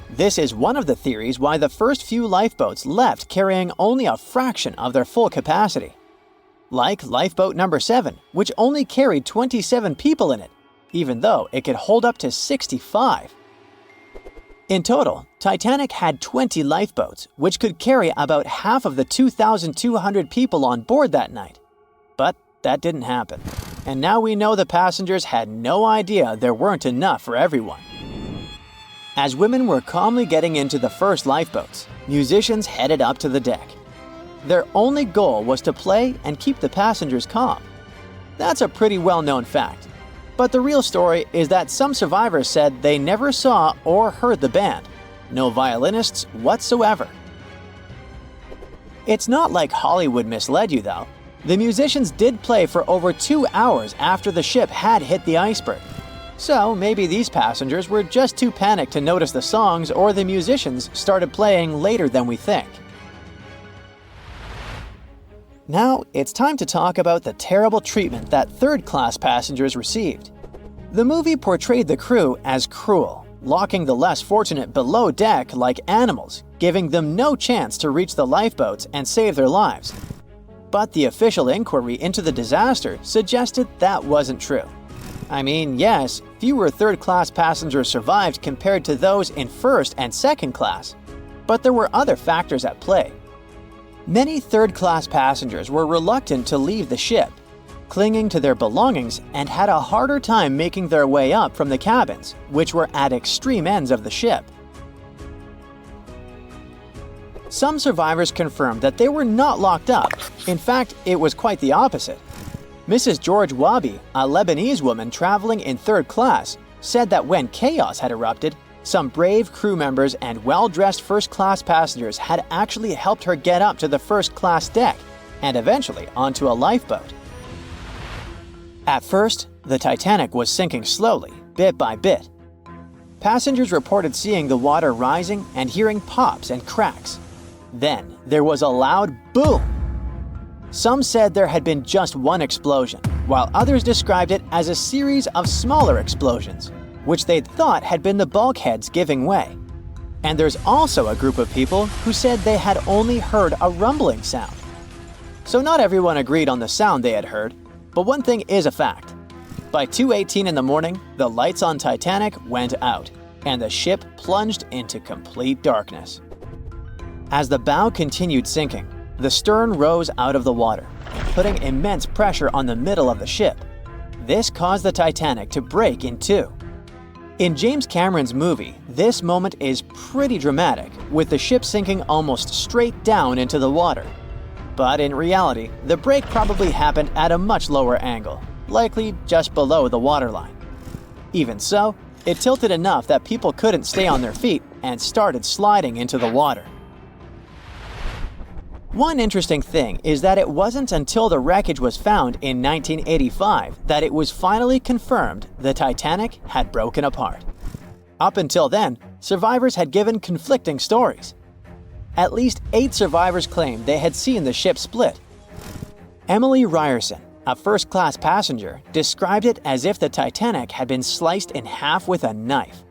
This is one of the theories why the first few lifeboats left carrying only a fraction of their full capacity. Like lifeboat number 7, which only carried 27 people in it, even though it could hold up to 65. In total, Titanic had 20 lifeboats, which could carry about half of the 2,200 people on board that night. But that didn't happen. And now we know the passengers had no idea there weren't enough for everyone. As women were calmly getting into the first lifeboats, musicians headed up to the deck. Their only goal was to play and keep the passengers calm. That's a pretty well-known fact. But the real story is that some survivors said they never saw or heard the band. No violinists whatsoever. It's not like Hollywood misled you, though. The musicians did play for over 2 hours after the ship had hit the iceberg. So maybe these passengers were just too panicked to notice the songs, or the musicians started playing later than we think. Now, it's time to talk about the terrible treatment that third-class passengers received. The movie portrayed the crew as cruel, locking the less fortunate below deck like animals, giving them no chance to reach the lifeboats and save their lives. But the official inquiry into the disaster suggested that wasn't true. I mean, yes, fewer third-class passengers survived compared to those in first and second class, but there were other factors at play. Many third-class passengers were reluctant to leave the ship, clinging to their belongings, and had a harder time making their way up from the cabins, which were at extreme ends of the ship. Some survivors confirmed that they were not locked up. In fact, it was quite the opposite. Mrs. George Wabi, a Lebanese woman traveling in third class, said that when chaos had erupted, some brave crew members and well-dressed first-class passengers had actually helped her get up to the first-class deck and eventually onto a lifeboat. At first, the Titanic was sinking slowly, bit by bit. Passengers reported seeing the water rising and hearing pops and cracks. Then, there was a loud boom. Some said there had been just one explosion, while others described it as a series of smaller explosions, which they'd thought had been the bulkheads giving way. And there's also a group of people who said they had only heard a rumbling sound. So not everyone agreed on the sound they had heard, but one thing is a fact. By 2:18 in the morning, the lights on Titanic went out, and the ship plunged into complete darkness. As the bow continued sinking, the stern rose out of the water, putting immense pressure on the middle of the ship. This caused the Titanic to break in two. In James Cameron's movie, this moment is pretty dramatic, with the ship sinking almost straight down into the water. But in reality, the break probably happened at a much lower angle, likely just below the waterline. Even so, it tilted enough that people couldn't stay on their feet and started sliding into the water. One interesting thing is that it wasn't until the wreckage was found in 1985 that it was finally confirmed the Titanic had broken apart. Up until then, survivors had given conflicting stories. At least 8 survivors claimed they had seen the ship split. Emily Ryerson, a first-class passenger, described it as if the Titanic had been sliced in half with a knife.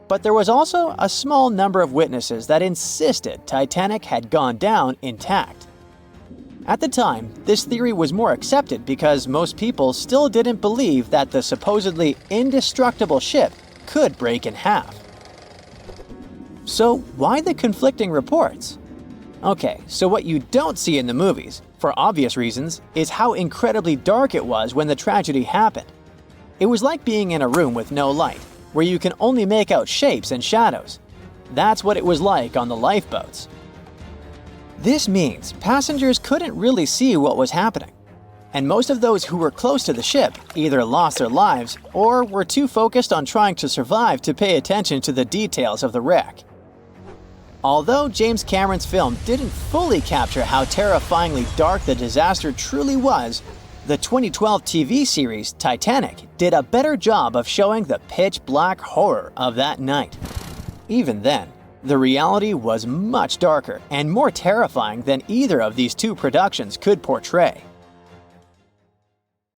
But there was also a small number of witnesses that insisted Titanic had gone down intact. At the time, this theory was more accepted because most people still didn't believe that the supposedly indestructible ship could break in half. So why the conflicting reports? Okay, so what you don't see in the movies, for obvious reasons, is how incredibly dark it was when the tragedy happened. It was like being in a room with no light, where you can only make out shapes and shadows. That's what it was like on the lifeboats. This means passengers couldn't really see what was happening. And most of those who were close to the ship either lost their lives or were too focused on trying to survive to pay attention to the details of the wreck. Although James Cameron's film didn't fully capture how terrifyingly dark the disaster truly was, the 2012 TV series Titanic did a better job of showing the pitch-black horror of that night. Even then, the reality was much darker and more terrifying than either of these two productions could portray.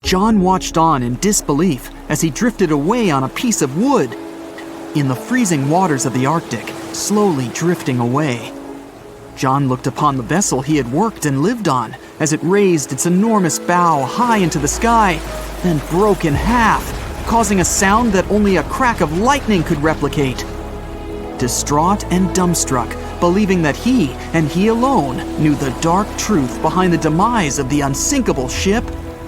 John watched on in disbelief as he drifted away on a piece of wood. In the freezing waters of the Arctic, slowly drifting away. John looked upon the vessel he had worked and lived on as it raised its enormous bow high into the sky, then broke in half, causing a sound that only a crack of lightning could replicate. distraught and dumbstruck, believing that he, and he alone, knew the dark truth behind the demise of the unsinkable ship,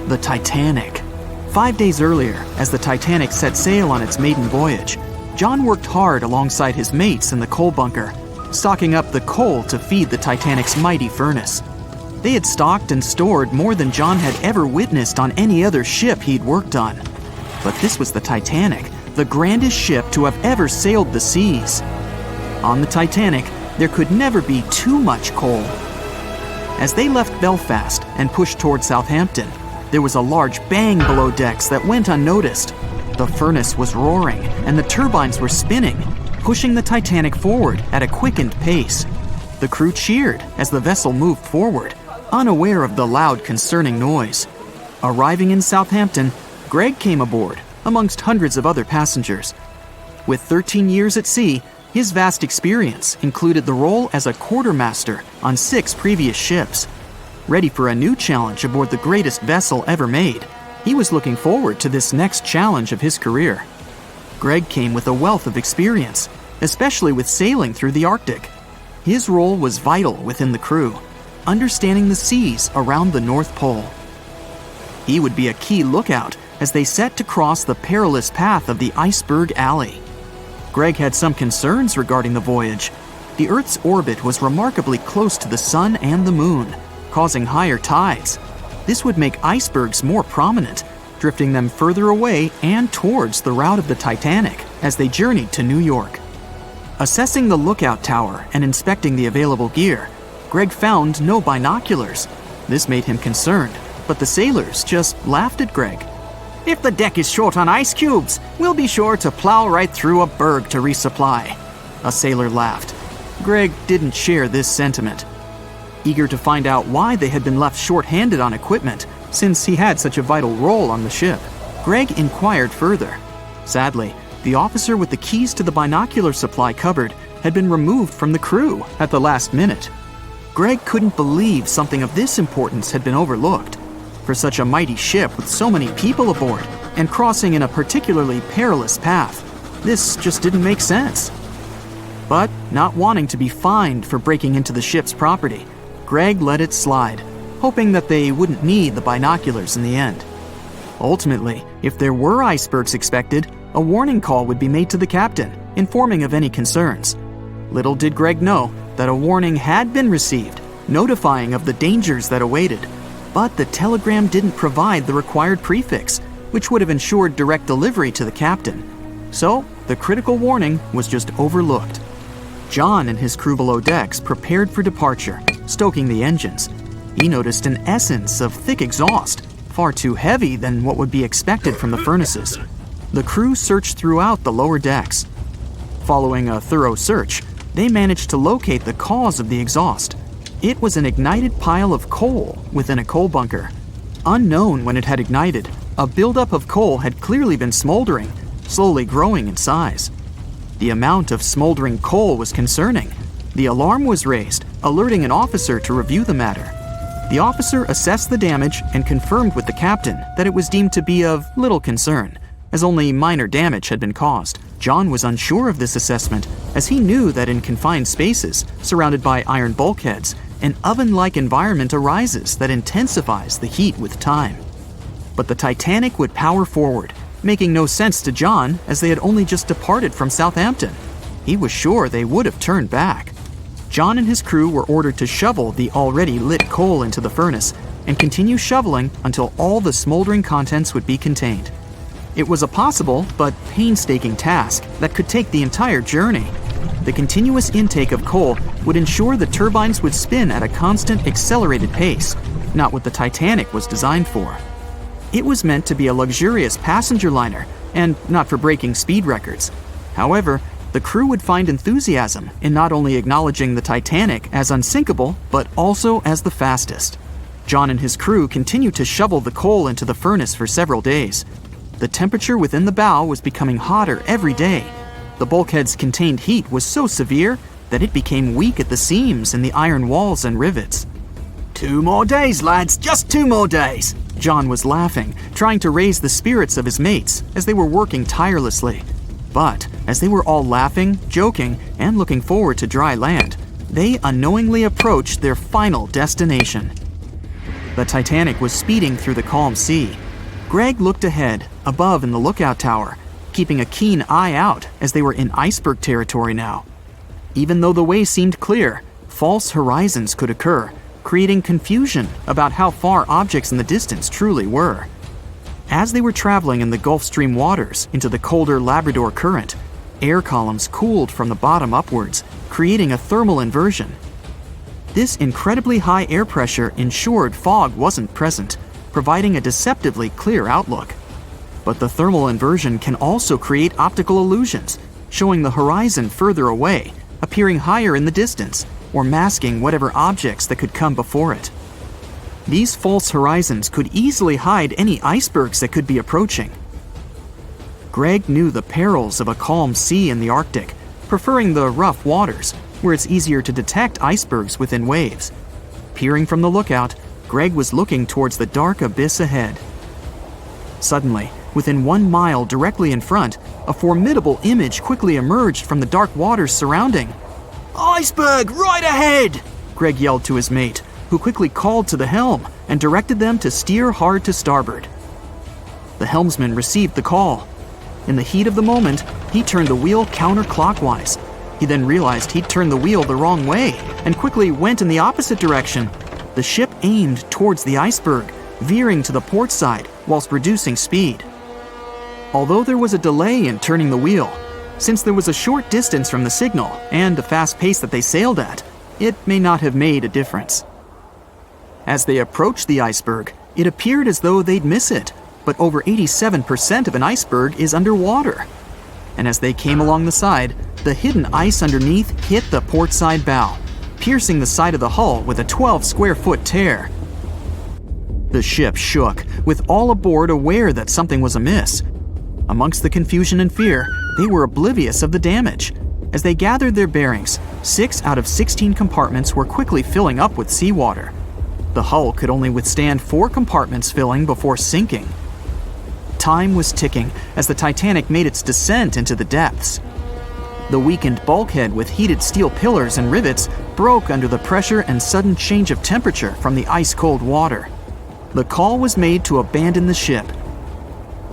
the Titanic. 5 days earlier, as the Titanic set sail on its maiden voyage, John worked hard alongside his mates in the coal bunker, stocking up the coal to feed the Titanic's mighty furnace. They had stocked and stored more than John had ever witnessed on any other ship he'd worked on. But this was the Titanic, the grandest ship to have ever sailed the seas. On the Titanic, there could never be too much coal. As they left Belfast and pushed toward Southampton, there was a large bang below decks that went unnoticed. The furnace was roaring and the turbines were spinning, pushing the Titanic forward at a quickened pace. The crew cheered as the vessel moved forward, unaware of the loud, concerning noise. Arriving in Southampton, Greg came aboard, amongst hundreds of other passengers. With 13 years at sea, his vast experience included the role as a quartermaster on 6 previous ships. Ready for a new challenge aboard the greatest vessel ever made, he was looking forward to this next challenge of his career. Greg came with a wealth of experience, especially with sailing through the Arctic. His role was vital within the crew, understanding the seas around the North Pole. He would be a key lookout as they set to cross the perilous path of the Iceberg Alley. Greg had some concerns regarding the voyage. The Earth's orbit was remarkably close to the sun and the moon, causing higher tides. This would make icebergs more prominent, drifting them further away and towards the route of the Titanic as they journeyed to New York. Assessing the lookout tower and inspecting the available gear, Greg found no binoculars. This made him concerned, but the sailors just laughed at Greg. "If the deck is short on ice cubes, we'll be sure to plow right through a berg to resupply." A sailor laughed. Greg didn't share this sentiment. Eager to find out why they had been left short-handed on equipment, since he had such a vital role on the ship, Greg inquired further. Sadly, the officer with the keys to the binocular supply cupboard had been removed from the crew at the last minute. Greg couldn't believe something of this importance had been overlooked. For such a mighty ship with so many people aboard and crossing in a particularly perilous path, this just didn't make sense. But not wanting to be fined for breaking into the ship's property, Greg let it slide, hoping that they wouldn't need the binoculars in the end. Ultimately, if there were icebergs expected, a warning call would be made to the captain, informing of any concerns. Little did Greg know that a warning had been received, notifying of the dangers that awaited. But the telegram didn't provide the required prefix, which would have ensured direct delivery to the captain. So, the critical warning was just overlooked. John and his crew below decks prepared for departure, stoking the engines. He noticed an essence of thick exhaust, far too heavy than what would be expected from the furnaces. The crew searched throughout the lower decks. Following a thorough search, they managed to locate the cause of the exhaust. It was an ignited pile of coal within a coal bunker. Unknown when it had ignited, a buildup of coal had clearly been smoldering, slowly growing in size. The amount of smoldering coal was concerning. The alarm was raised, alerting an officer to review the matter. The officer assessed the damage and confirmed with the captain that it was deemed to be of little concern, as only minor damage had been caused. John was unsure of this assessment, as he knew that in confined spaces, surrounded by iron bulkheads, an oven-like environment arises that intensifies the heat with time. But the Titanic would power forward, making no sense to John as they had only just departed from Southampton. He was sure they would have turned back. John and his crew were ordered to shovel the already lit coal into the furnace and continue shoveling until all the smoldering contents would be contained. It was a possible but painstaking task that could take the entire journey. The continuous intake of coal would ensure the turbines would spin at a constant, accelerated pace, not what the Titanic was designed for. It was meant to be a luxurious passenger liner and not for breaking speed records. However, the crew would find enthusiasm in not only acknowledging the Titanic as unsinkable, but also as the fastest. John and his crew continued to shovel the coal into the furnace for several days. The temperature within the bow was becoming hotter every day. The bulkhead's contained heat was so severe that it became weak at the seams in the iron walls and rivets. "2 more days, lads, just 2 more days!" John was laughing, trying to raise the spirits of his mates as they were working tirelessly. But as they were all laughing, joking, and looking forward to dry land, they unknowingly approached their final destination. The Titanic was speeding through the calm sea. Greg looked ahead, above in the lookout tower, keeping a keen eye out as they were in iceberg territory now. Even though the way seemed clear, false horizons could occur, creating confusion about how far objects in the distance truly were. As they were traveling in the Gulf Stream waters into the colder Labrador Current, air columns cooled from the bottom upwards, creating a thermal inversion. This incredibly high air pressure ensured fog wasn't present, providing a deceptively clear outlook. But the thermal inversion can also create optical illusions, showing the horizon further away, appearing higher in the distance, or masking whatever objects that could come before it. These false horizons could easily hide any icebergs that could be approaching. Greg knew the perils of a calm sea in the Arctic, preferring the rough waters, where it's easier to detect icebergs within waves. Peering from the lookout, Greg was looking towards the dark abyss ahead. Suddenly, within 1 mile directly in front, a formidable image quickly emerged from the dark waters surrounding. "Iceberg, right ahead!" Greg yelled to his mate, who quickly called to the helm and directed them to steer hard to starboard. The helmsman received the call. In the heat of the moment, he turned the wheel counterclockwise. He then realized he'd turned the wheel the wrong way and quickly went in the opposite direction. The ship aimed towards the iceberg, veering to the port side whilst reducing speed. Although there was a delay in turning the wheel, since there was a short distance from the signal and the fast pace that they sailed at, it may not have made a difference. As they approached the iceberg, it appeared as though they'd miss it, but over 87% of an iceberg is underwater. And as they came along the side, the hidden ice underneath hit the port side bow, piercing the side of the hull with a 12-square-foot tear. The ship shook, with all aboard aware that something was amiss. Amongst the confusion and fear, they were oblivious of the damage. As they gathered their bearings, 6 out of 16 compartments were quickly filling up with seawater. The hull could only withstand 4 compartments filling before sinking. Time was ticking as the Titanic made its descent into the depths. The weakened bulkhead with heated steel pillars and rivets broke under the pressure and sudden change of temperature from the ice-cold water. The call was made to abandon the ship.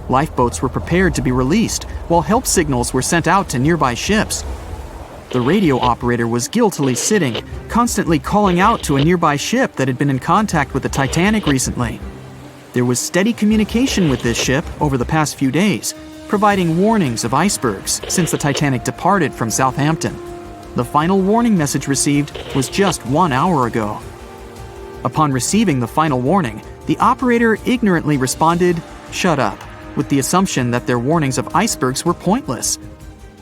Lifeboats were prepared to be released, while help signals were sent out to nearby ships. The radio operator was guiltily sitting, constantly calling out to a nearby ship that had been in contact with the Titanic recently. There was steady communication with this ship over the past few days, providing warnings of icebergs since the Titanic departed from Southampton. The final warning message received was just 1 hour ago. Upon receiving the final warning, the operator ignorantly responded, "Shut up," with the assumption that their warnings of icebergs were pointless.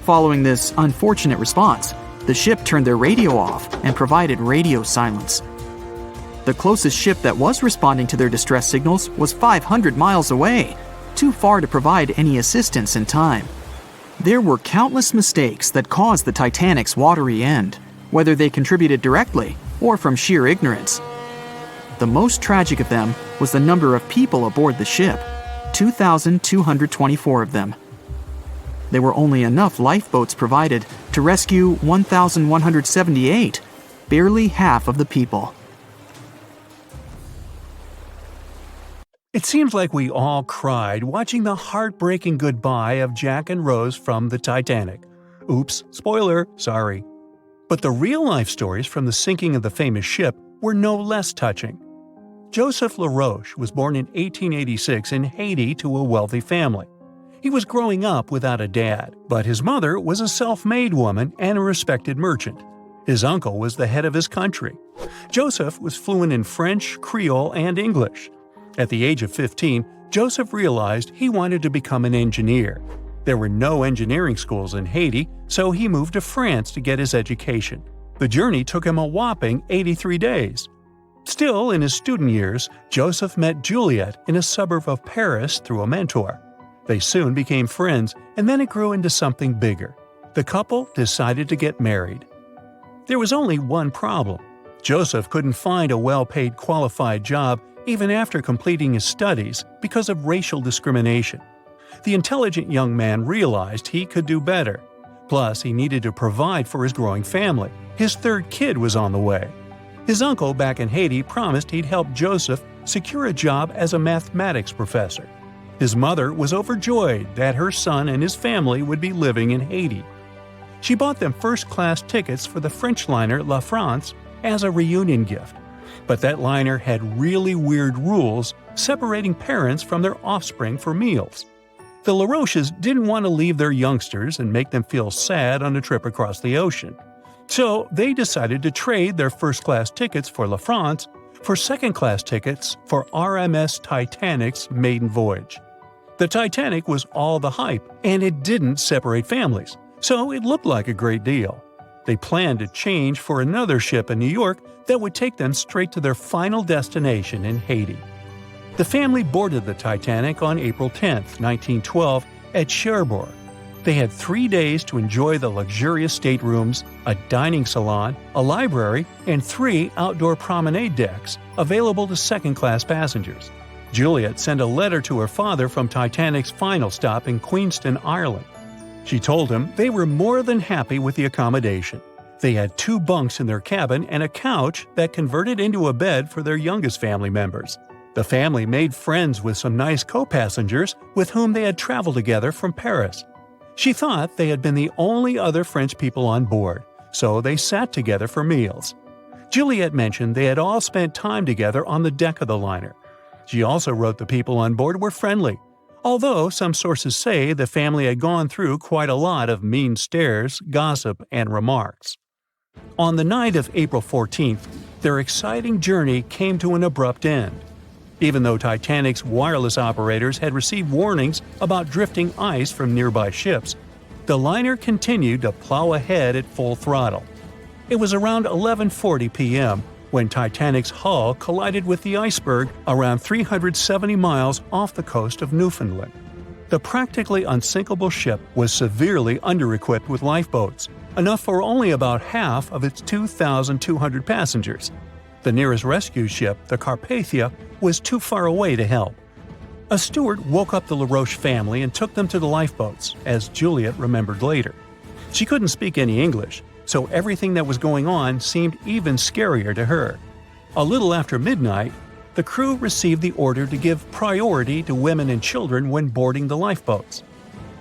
Following this unfortunate response, the ship turned their radio off and provided radio silence. The closest ship that was responding to their distress signals was 500 miles away, too far to provide any assistance in time. There were countless mistakes that caused the Titanic's watery end, whether they contributed directly or from sheer ignorance. The most tragic of them was the number of people aboard the ship, 2,224 of them. There were only enough lifeboats provided to rescue 1,178, barely half of the people. It seems like we all cried watching the heartbreaking goodbye of Jack and Rose from the Titanic. Oops, spoiler, sorry. But the real-life stories from the sinking of the famous ship were no less touching. Joseph LaRoche was born in 1886 in Haiti to a wealthy family. He was growing up without a dad, but his mother was a self-made woman and a respected merchant. His uncle was the head of his country. Joseph was fluent in French, Creole, and English. At the age of 15, Joseph realized he wanted to become an engineer. There were no engineering schools in Haiti, so he moved to France to get his education. The journey took him a whopping 83 days. Still, in his student years, Joseph met Juliet in a suburb of Paris through a mentor. They soon became friends, and then it grew into something bigger. The couple decided to get married. There was only one problem. Joseph couldn't find a well-paid qualified job even after completing his studies because of racial discrimination. The intelligent young man realized he could do better. Plus, he needed to provide for his growing family. His third kid was on the way. His uncle back in Haiti promised he'd help Joseph secure a job as a mathematics professor. His mother was overjoyed that her son and his family would be living in Haiti. She bought them first-class tickets for the French liner La France as a reunion gift. But that liner had really weird rules separating parents from their offspring for meals. The LaRoches didn't want to leave their youngsters and make them feel sad on a trip across the ocean. So they decided to trade their first-class tickets for La France for second-class tickets for RMS Titanic's maiden voyage. The Titanic was all the hype, and it didn't separate families, so it looked like a great deal. They planned to change for another ship in New York that would take them straight to their final destination in Haiti. The family boarded the Titanic on April 10, 1912, at Cherbourg. They had 3 days to enjoy the luxurious staterooms, a dining salon, a library, and 3 outdoor promenade decks available to second-class passengers. Juliet sent a letter to her father from Titanic's final stop in Queenston, Ireland. She told him they were more than happy with the accommodation. They had 2 bunks in their cabin and a couch that converted into a bed for their youngest family members. The family made friends with some nice co-passengers with whom they had traveled together from Paris. She thought they had been the only other French people on board, so they sat together for meals. Juliet mentioned they had all spent time together on the deck of the liner. She also wrote the people on board were friendly, although some sources say the family had gone through quite a lot of mean stares, gossip, and remarks. On the night of April 14th, their exciting journey came to an abrupt end. Even though Titanic's wireless operators had received warnings about drifting ice from nearby ships, the liner continued to plow ahead at full throttle. It was around 11:40 p.m. when Titanic's hull collided with the iceberg around 370 miles off the coast of Newfoundland. The practically unsinkable ship was severely under-equipped with lifeboats, enough for only about half of its 2,200 passengers. The nearest rescue ship, the Carpathia, was too far away to help. A steward woke up the LaRoche family and took them to the lifeboats, as Juliet remembered later. She couldn't speak any English, so everything that was going on seemed even scarier to her. A little after midnight, the crew received the order to give priority to women and children when boarding the lifeboats.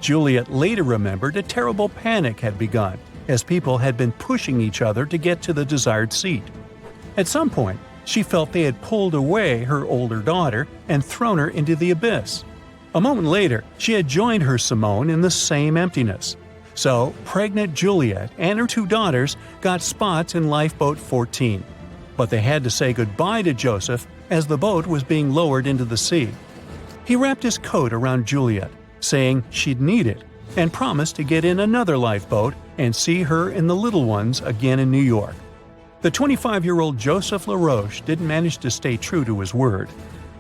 Juliet later remembered a terrible panic had begun, as people had been pushing each other to get to the desired seat. At some point, she felt they had pulled away her older daughter and thrown her into the abyss. A moment later, she had joined her Simone in the same emptiness. So, pregnant Juliet and her 2 daughters got spots in Lifeboat 14. But they had to say goodbye to Joseph as the boat was being lowered into the sea. He wrapped his coat around Juliet, saying she'd need it, and promised to get in another lifeboat and see her and the little ones again in New York. The 25-year-old Joseph LaRoche didn't manage to stay true to his word.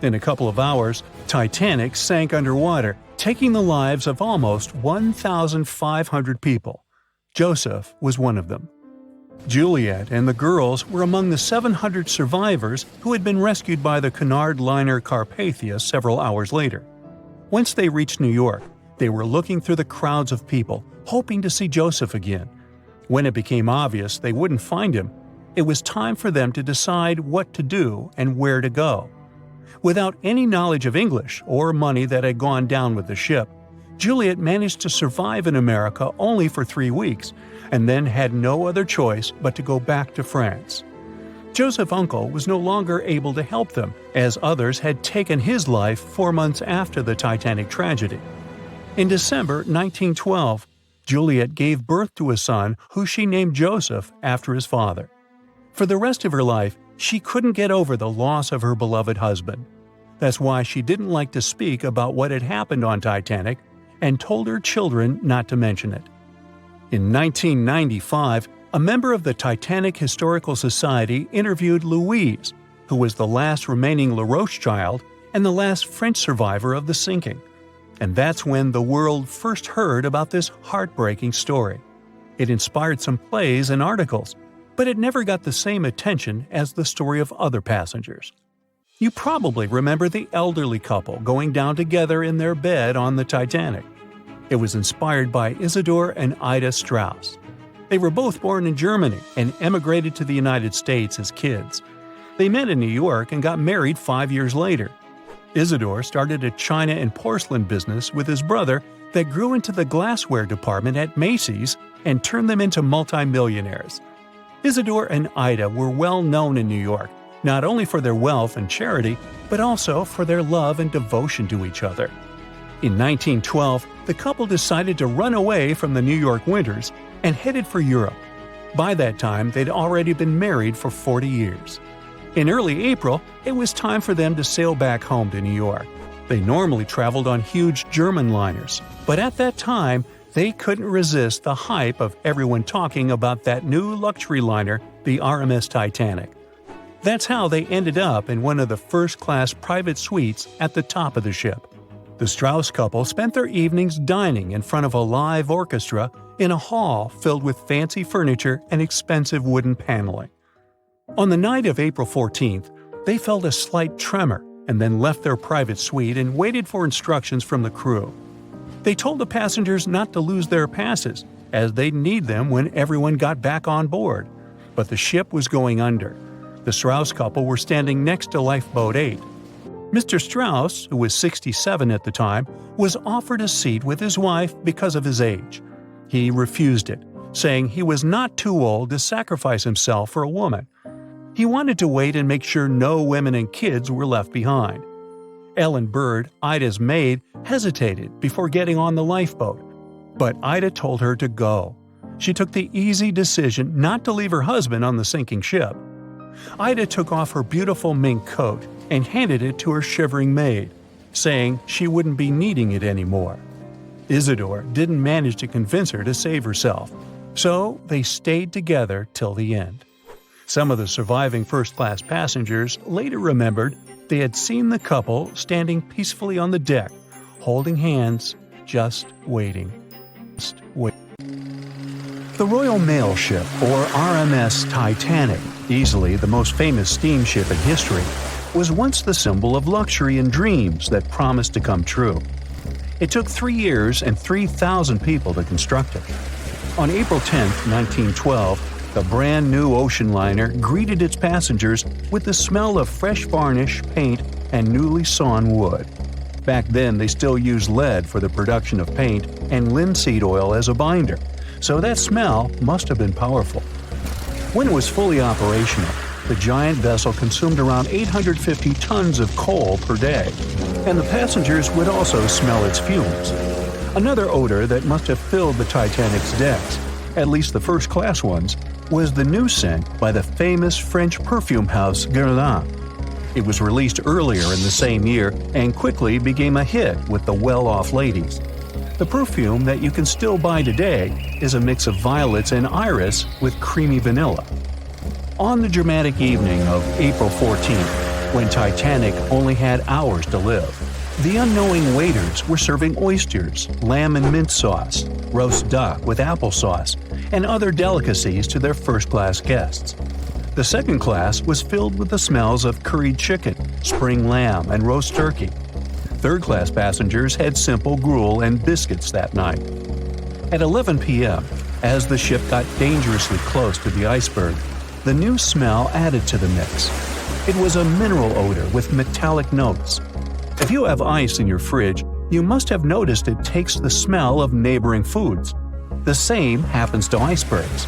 In a couple of hours, Titanic sank underwater, taking the lives of almost 1,500 people. Joseph was one of them. Juliet and the girls were among the 700 survivors who had been rescued by the Cunard liner Carpathia several hours later. Once they reached New York, they were looking through the crowds of people, hoping to see Joseph again. When it became obvious they wouldn't find him, it was time for them to decide what to do and where to go. Without any knowledge of English or money that had gone down with the ship, Juliet managed to survive in America only for 3 weeks, and then had no other choice but to go back to France. Joseph's uncle was no longer able to help them, as others had taken his life 4 months after the Titanic tragedy. In December 1912, Juliet gave birth to a son who she named Joseph after his father. For the rest of her life, she couldn't get over the loss of her beloved husband. That's why she didn't like to speak about what had happened on Titanic and told her children not to mention it. In 1995, a member of the Titanic Historical Society interviewed Louise, who was the last remaining LaRoche child and the last French survivor of the sinking. And that's when the world first heard about this heartbreaking story. It inspired some plays and articles, but it never got the same attention as the story of other passengers. You probably remember the elderly couple going down together in their bed on the Titanic. It was inspired by Isidor and Ida Strauss. They were both born in Germany and emigrated to the United States as kids. They met in New York and got married 5 years later. Isidor started a china and porcelain business with his brother that grew into the glassware department at Macy's and turned them into multimillionaires. Isidor and Ida were well known in New York, not only for their wealth and charity, but also for their love and devotion to each other. In 1912, the couple decided to run away from the New York winters and headed for Europe. By that time, they'd already been married for 40 years. In early April, it was time for them to sail back home to New York. They normally traveled on huge German liners, but at that time, they couldn't resist the hype of everyone talking about that new luxury liner, the RMS Titanic. That's how they ended up in one of the first-class private suites at the top of the ship. The Strauss couple spent their evenings dining in front of a live orchestra in a hall filled with fancy furniture and expensive wooden paneling. On the night of April 14th, they felt a slight tremor and then left their private suite and waited for instructions from the crew. They told the passengers not to lose their passes, as they'd need them when everyone got back on board. But the ship was going under. The Strauss couple were standing next to Lifeboat 8. Mr. Strauss, who was 67 at the time, was offered a seat with his wife because of his age. He refused it, saying he was not too old to sacrifice himself for a woman. He wanted to wait and make sure no women and kids were left behind. Ellen Bird, Ida's maid, hesitated before getting on the lifeboat, but Ida told her to go. She took the easy decision not to leave her husband on the sinking ship. Ida took off her beautiful mink coat and handed it to her shivering maid, saying she wouldn't be needing it anymore. Isidor didn't manage to convince her to save herself, so they stayed together till the end. Some of the surviving first-class passengers later remembered they had seen the couple standing peacefully on the deck, holding hands, just waiting. The Royal Mail Ship, or RMS Titanic, easily the most famous steamship in history, was once the symbol of luxury and dreams that promised to come true. It took 3 years and 3,000 people to construct it. On April 10, 1912, the brand-new ocean liner greeted its passengers with the smell of fresh varnish, paint, and newly sawn wood. Back then, they still used lead for the production of paint and linseed oil as a binder, so that smell must have been powerful. When it was fully operational, the giant vessel consumed around 850 tons of coal per day, and the passengers would also smell its fumes. Another odor that must have filled the Titanic's decks, at least the first-class ones, was the new scent by the famous French perfume house Guerlain. It was released earlier in the same year and quickly became a hit with the well-off ladies. The perfume that you can still buy today is a mix of violets and iris with creamy vanilla. On the dramatic evening of April 14th, when Titanic only had hours to live, the unknowing waiters were serving oysters, lamb and mint sauce, roast duck with applesauce, and other delicacies to their first-class guests. The second class was filled with the smells of curried chicken, spring lamb, and roast turkey. Third-class passengers had simple gruel and biscuits that night. At 11 p.m., as the ship got dangerously close to the iceberg, the new smell added to the mix. It was a mineral odor with metallic notes. If you have ice in your fridge, you must have noticed it takes the smell of neighboring foods. The same happens to icebergs.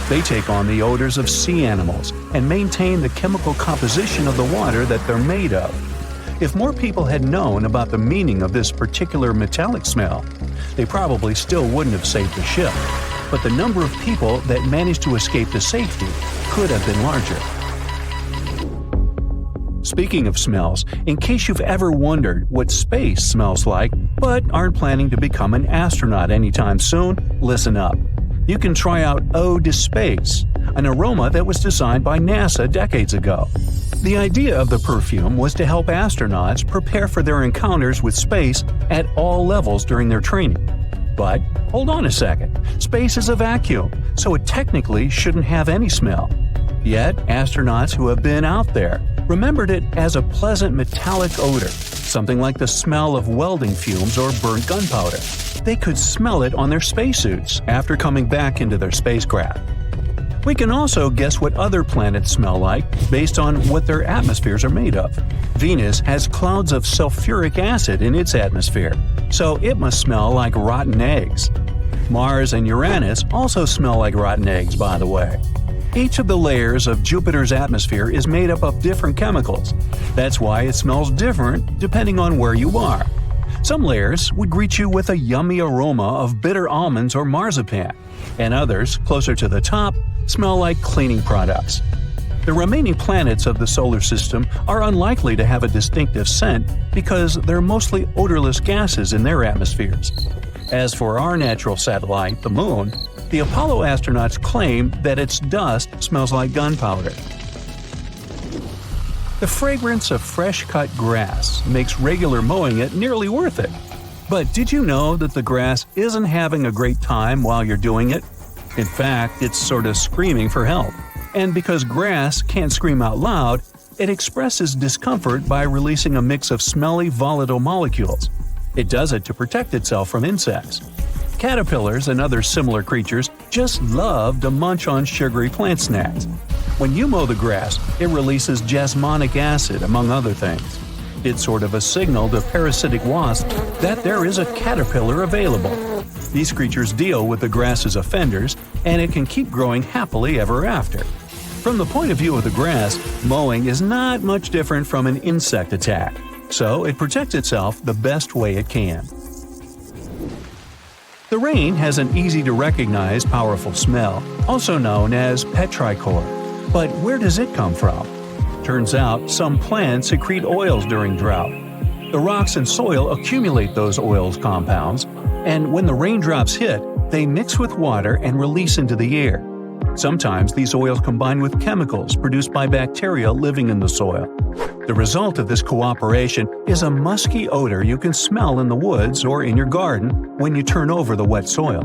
They take on the odors of sea animals and maintain the chemical composition of the water that they're made of. If more people had known about the meaning of this particular metallic smell, they probably still wouldn't have saved the ship, but the number of people that managed to escape to safety could have been larger. Speaking of smells, in case you've ever wondered what space smells like but aren't planning to become an astronaut anytime soon, listen up. You can try out Eau de Space, an aroma that was designed by NASA decades ago. The idea of the perfume was to help astronauts prepare for their encounters with space at all levels during their training. But hold on a second, space is a vacuum, so it technically shouldn't have any smell. Yet, astronauts who have been out there remembered it as a pleasant metallic odor, something like the smell of welding fumes or burnt gunpowder. They could smell it on their spacesuits after coming back into their spacecraft. We can also guess what other planets smell like based on what their atmospheres are made of. Venus has clouds of sulfuric acid in its atmosphere, so it must smell like rotten eggs. Mars and Uranus also smell like rotten eggs, by the way. Each of the layers of Jupiter's atmosphere is made up of different chemicals. That's why it smells different depending on where you are. Some layers would greet you with a yummy aroma of bitter almonds or marzipan, and others, closer to the top, smell like cleaning products. The remaining planets of the solar system are unlikely to have a distinctive scent because they're mostly odorless gases in their atmospheres. As for our natural satellite, the Moon, the Apollo astronauts claim that its dust smells like gunpowder. The fragrance of fresh-cut grass makes regular mowing it nearly worth it. But did you know that the grass isn't having a great time while you're doing it? In fact, it's sort of screaming for help. And because grass can't scream out loud, it expresses discomfort by releasing a mix of smelly, volatile molecules. It does it to protect itself from insects. Caterpillars and other similar creatures just love to munch on sugary plant snacks. When you mow the grass, it releases jasmonic acid, among other things. It's sort of a signal to parasitic wasps that there is a caterpillar available. These creatures deal with the grass's offenders, and it can keep growing happily ever after. From the point of view of the grass, mowing is not much different from an insect attack, so it protects itself the best way it can. The rain has an easy-to-recognize powerful smell, also known as petrichor. But where does it come from? Turns out some plants secrete oils during drought. The rocks and soil accumulate those oils compounds, and when the raindrops hit, they mix with water and release into the air. Sometimes these oils combine with chemicals produced by bacteria living in the soil. The result of this cooperation is a musky odor you can smell in the woods or in your garden when you turn over the wet soil.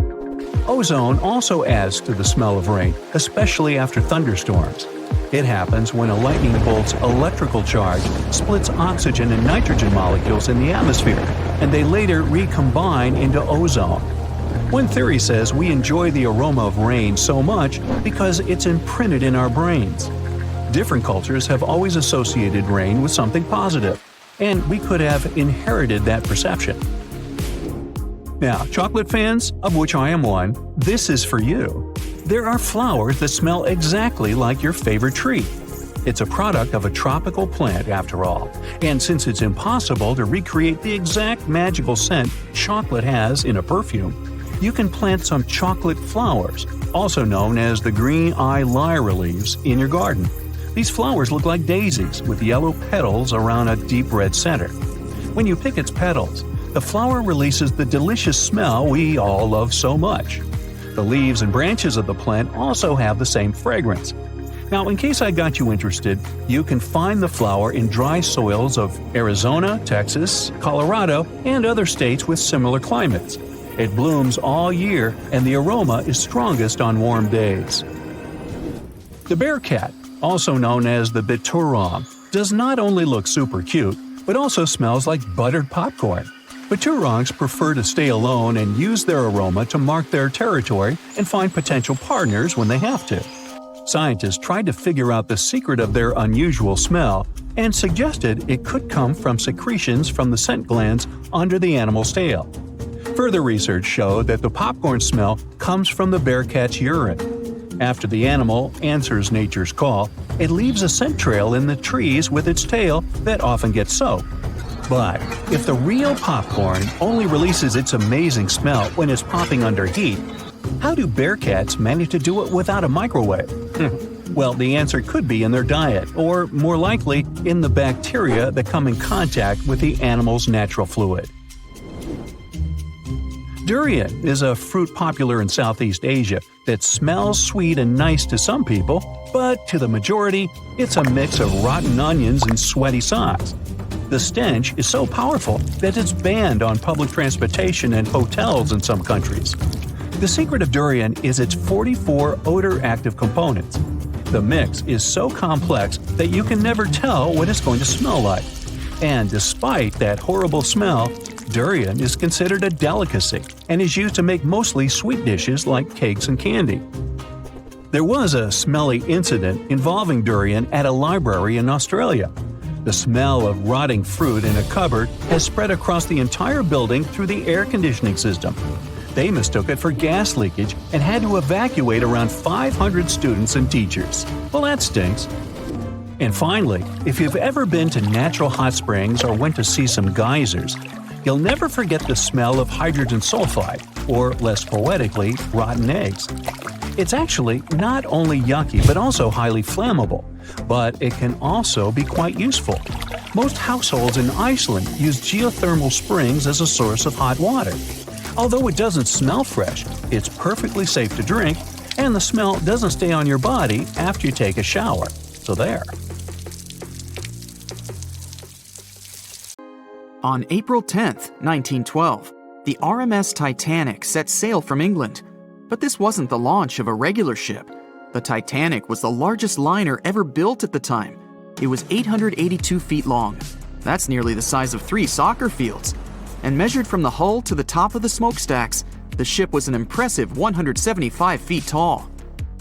Ozone also adds to the smell of rain, especially after thunderstorms. It happens when a lightning bolt's electrical charge splits oxygen and nitrogen molecules in the atmosphere, and they later recombine into ozone. One theory says we enjoy the aroma of rain so much because it's imprinted in our brains. Different cultures have always associated rain with something positive, and we could have inherited that perception. Now, chocolate fans, of which I am one, this is for you. There are flowers that smell exactly like your favorite treat. It's a product of a tropical plant, after all, and since it's impossible to recreate the exact magical scent chocolate has in a perfume, you can plant some chocolate flowers, also known as the green eye lyra leaves, in your garden. These flowers look like daisies with yellow petals around a deep red center. When you pick its petals, the flower releases the delicious smell we all love so much. The leaves and branches of the plant also have the same fragrance. Now, in case I got you interested, you can find the flower in dry soils of Arizona, Texas, Colorado, and other states with similar climates. It blooms all year, and the aroma is strongest on warm days. The bear cat, also known as the biturong, does not only look super cute, but also smells like buttered popcorn. Biturongs prefer to stay alone and use their aroma to mark their territory and find potential partners when they have to. Scientists tried to figure out the secret of their unusual smell and suggested it could come from secretions from the scent glands under the animal's tail. Further research showed that the popcorn smell comes from the bear cat's urine. After the animal answers nature's call, it leaves a scent trail in the trees with its tail that often gets soaked. But if the real popcorn only releases its amazing smell when it's popping under heat, how do bear cats manage to do it without a microwave? Well, the answer could be in their diet, or more likely, in the bacteria that come in contact with the animal's natural fluid. Durian is a fruit popular in Southeast Asia that smells sweet and nice to some people, but to the majority, it's a mix of rotten onions and sweaty socks. The stench is so powerful that it's banned on public transportation and hotels in some countries. The secret of durian is its 44 odor-active components. The mix is so complex that you can never tell what it's going to smell like. And despite that horrible smell, durian is considered a delicacy and is used to make mostly sweet dishes like cakes and candy. There was a smelly incident involving durian at a library in Australia. The smell of rotting fruit in a cupboard has spread across the entire building through the air conditioning system. They mistook it for gas leakage and had to evacuate around 500 students and teachers. Well, that stinks. And finally, if you've ever been to natural hot springs or went to see some geysers, you'll never forget the smell of hydrogen sulfide, or less poetically, rotten eggs. It's actually not only yucky but also highly flammable, but it can also be quite useful. Most households in Iceland use geothermal springs as a source of hot water. Although it doesn't smell fresh, it's perfectly safe to drink, and the smell doesn't stay on your body after you take a shower. So there. On April 10, 1912, the RMS Titanic set sail from England. But this wasn't the launch of a regular ship. The Titanic was the largest liner ever built at the time. It was 882 feet long. That's nearly the size of 3 soccer fields. And measured from the hull to the top of the smokestacks, the ship was an impressive 175 feet tall.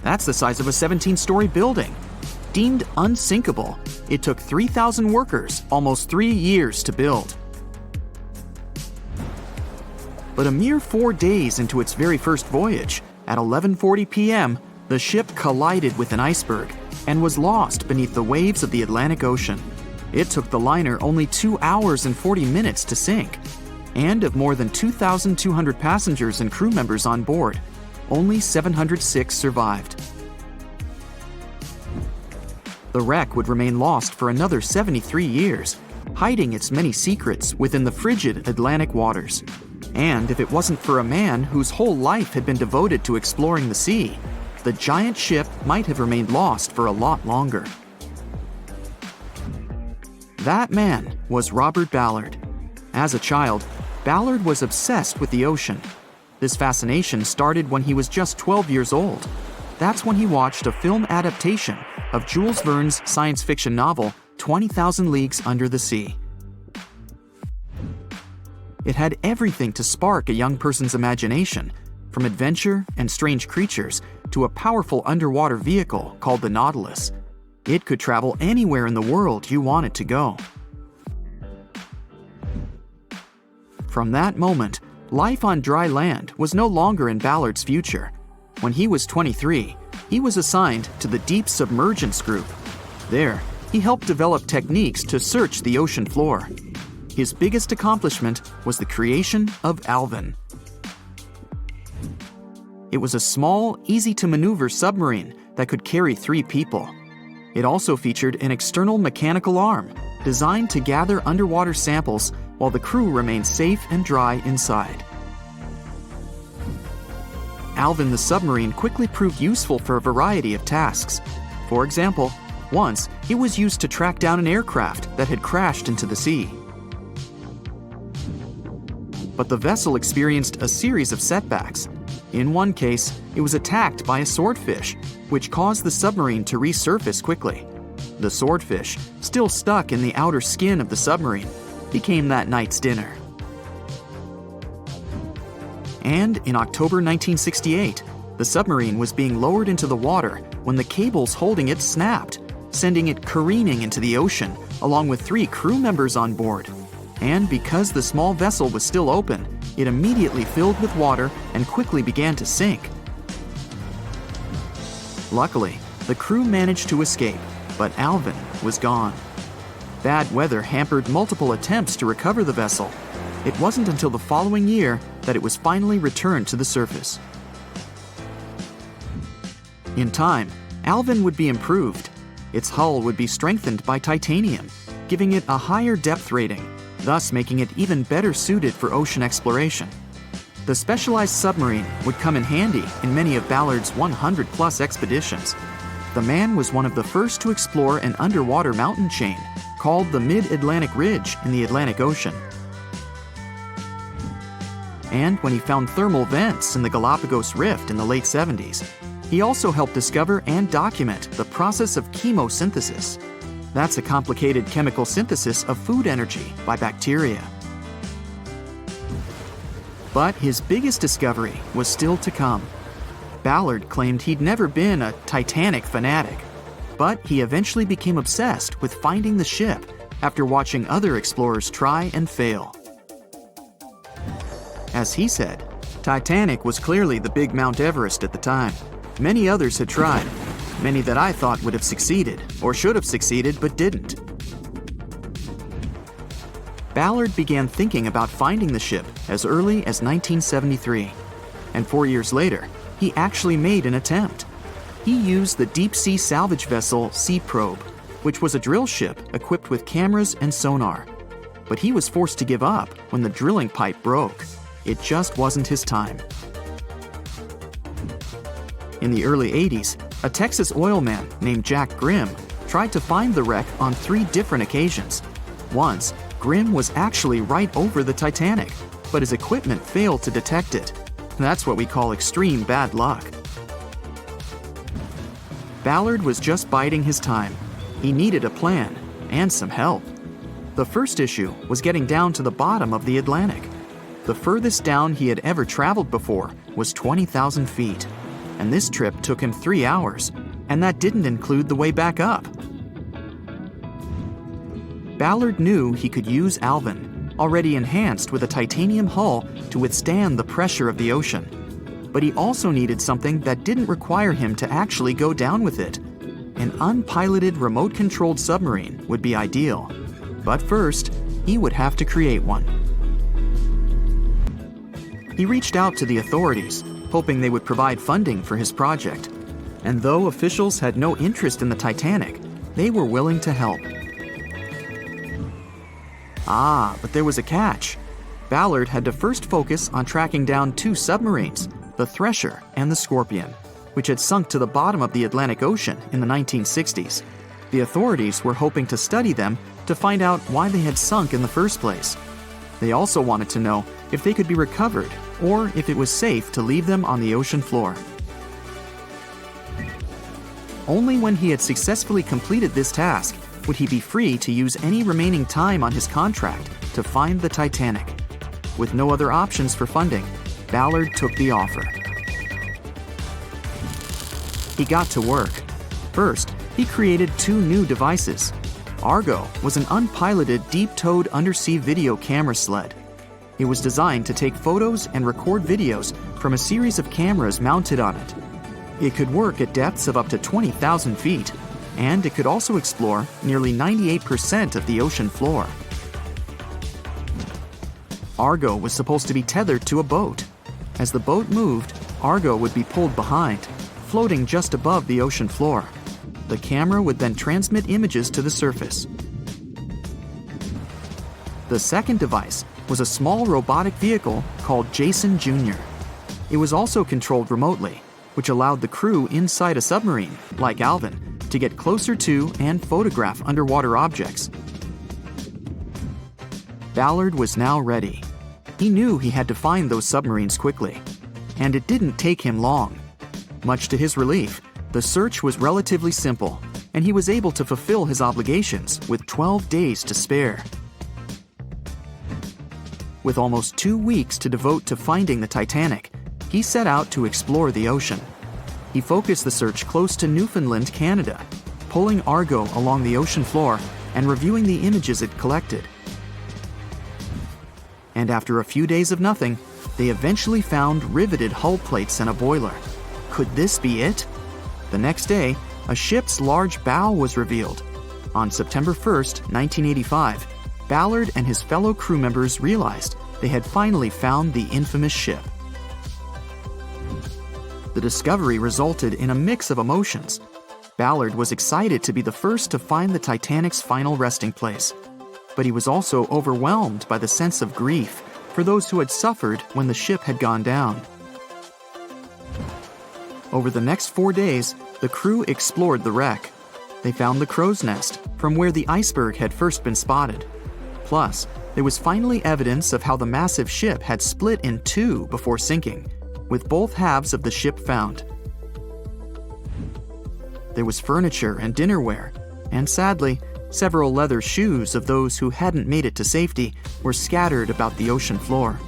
That's the size of a 17-story building. Deemed unsinkable, it took 3,000 workers almost 3 years to build. But a mere 4 days into its very first voyage, at 11:40 p.m., the ship collided with an iceberg and was lost beneath the waves of the Atlantic Ocean. It took the liner only 2 hours and 40 minutes to sink. And of more than 2,200 passengers and crew members on board, only 706 survived. The wreck would remain lost for another 73 years, hiding its many secrets within the frigid Atlantic waters. And if it wasn't for a man whose whole life had been devoted to exploring the sea, the giant ship might have remained lost for a lot longer. That man was Robert Ballard. As a child, Ballard was obsessed with the ocean. This fascination started when he was just 12 years old. That's when he watched a film adaptation of Jules Verne's science fiction novel, 20,000 Leagues Under the Sea. It had everything to spark a young person's imagination, from adventure and strange creatures to a powerful underwater vehicle called the Nautilus. It could travel anywhere in the world you wanted to go. From that moment, life on dry land was no longer in Ballard's future. When he was 23, he was assigned to the Deep Submergence Group. There, he helped develop techniques to search the ocean floor. His biggest accomplishment was the creation of Alvin. It was a small, easy-to-maneuver submarine that could carry 3 people. It also featured an external mechanical arm designed to gather underwater samples while the crew remained safe and dry inside. Alvin the submarine quickly proved useful for a variety of tasks. For example, once it was used to track down an aircraft that had crashed into the sea. But the vessel experienced a series of setbacks. In one case, it was attacked by a swordfish, which caused the submarine to resurface quickly. The swordfish, still stuck in the outer skin of the submarine, became that night's dinner. And in October 1968, the submarine was being lowered into the water when the cables holding it snapped, sending it careening into the ocean, along with 3 crew members on board. And because the small vessel was still open, it immediately filled with water and quickly began to sink. Luckily, the crew managed to escape, but Alvin was gone. Bad weather hampered multiple attempts to recover the vessel. It wasn't until the following year that it was finally returned to the surface. In time, Alvin would be improved. Its hull would be strengthened by titanium, giving it a higher depth rating, thus making it even better suited for ocean exploration. The specialized submarine would come in handy in many of Ballard's 100-plus expeditions. The man was one of the first to explore an underwater mountain chain called the Mid-Atlantic Ridge in the Atlantic Ocean. And when he found thermal vents in the Galapagos Rift in the late 70s, He also helped discover and document the process of chemosynthesis. That's a complicated chemical synthesis of food energy by bacteria. But his biggest discovery was still to come. Ballard claimed he'd never been a Titanic fanatic, but he eventually became obsessed with finding the ship after watching other explorers try and fail. As he said, Titanic was clearly the big Mount Everest at the time. Many others had tried, many that I thought would have succeeded or should have succeeded but didn't. Ballard began thinking about finding the ship as early as 1973, and 4 years later, he actually made an attempt. He used the deep-sea salvage vessel Sea Probe, which was a drill ship equipped with cameras and sonar. But he was forced to give up when the drilling pipe broke. It just wasn't his time. In the early 80s, a Texas oil man named Jack Grimm tried to find the wreck on 3 different occasions. Once, Grimm was actually right over the Titanic, but his equipment failed to detect it. That's what we call extreme bad luck. Ballard was just biding his time. He needed a plan and some help. The first issue was getting down to the bottom of the Atlantic. The furthest down he had ever traveled before was 20,000 feet, and this trip took him 3 hours, and that didn't include the way back up. Ballard knew he could use Alvin, already enhanced with a titanium hull to withstand the pressure of the ocean. But he also needed something that didn't require him to actually go down with it. An unpiloted, remote-controlled submarine would be ideal. But first, he would have to create one. He reached out to the authorities, hoping they would provide funding for his project. And though officials had no interest in the Titanic, they were willing to help. But there was a catch. Ballard had to first focus on tracking down 2 submarines, the Thresher and the Scorpion, which had sunk to the bottom of the Atlantic Ocean in the 1960s. The authorities were hoping to study them to find out why they had sunk in the first place. They also wanted to know if they could be recovered or if it was safe to leave them on the ocean floor. Only when he had successfully completed this task would he be free to use any remaining time on his contract to find the Titanic. With no other options for funding, Ballard took the offer. He got to work. First, he created 2 new devices. Argo was an unpiloted deep-towed undersea video camera sled. It was designed to take photos and record videos from a series of cameras mounted on it. It could work at depths of up to 20,000 feet, and it could also explore nearly 98% of the ocean floor. Argo was supposed to be tethered to a boat. As the boat moved, Argo would be pulled behind, floating just above the ocean floor. The camera would then transmit images to the surface. The second device was a small robotic vehicle called Jason Jr. It was also controlled remotely, which allowed the crew inside a submarine, like Alvin, to get closer to and photograph underwater objects. Ballard was now ready. He knew he had to find those submarines quickly, and it didn't take him long. Much to his relief, the search was relatively simple, and he was able to fulfill his obligations with 12 days to spare. With almost 2 weeks to devote to finding the Titanic, he set out to explore the ocean. He focused the search close to Newfoundland, Canada, pulling Argo along the ocean floor and reviewing the images it collected. And after a few days of nothing, they eventually found riveted hull plates and a boiler. Could this be it? The next day, a ship's large bow was revealed. On September 1st, 1985, Ballard and his fellow crew members realized they had finally found the infamous ship. The discovery resulted in a mix of emotions. Ballard was excited to be the first to find the Titanic's final resting place, but he was also overwhelmed by the sense of grief for those who had suffered when the ship had gone down. Over the next 4 days, the crew explored the wreck. They found the crow's nest, from where the iceberg had first been spotted. Plus, there was finally evidence of how the massive ship had split in 2 before sinking, with both halves of the ship found. There was furniture and dinnerware, and sadly, several leather shoes of those who hadn't made it to safety were scattered about the ocean floor.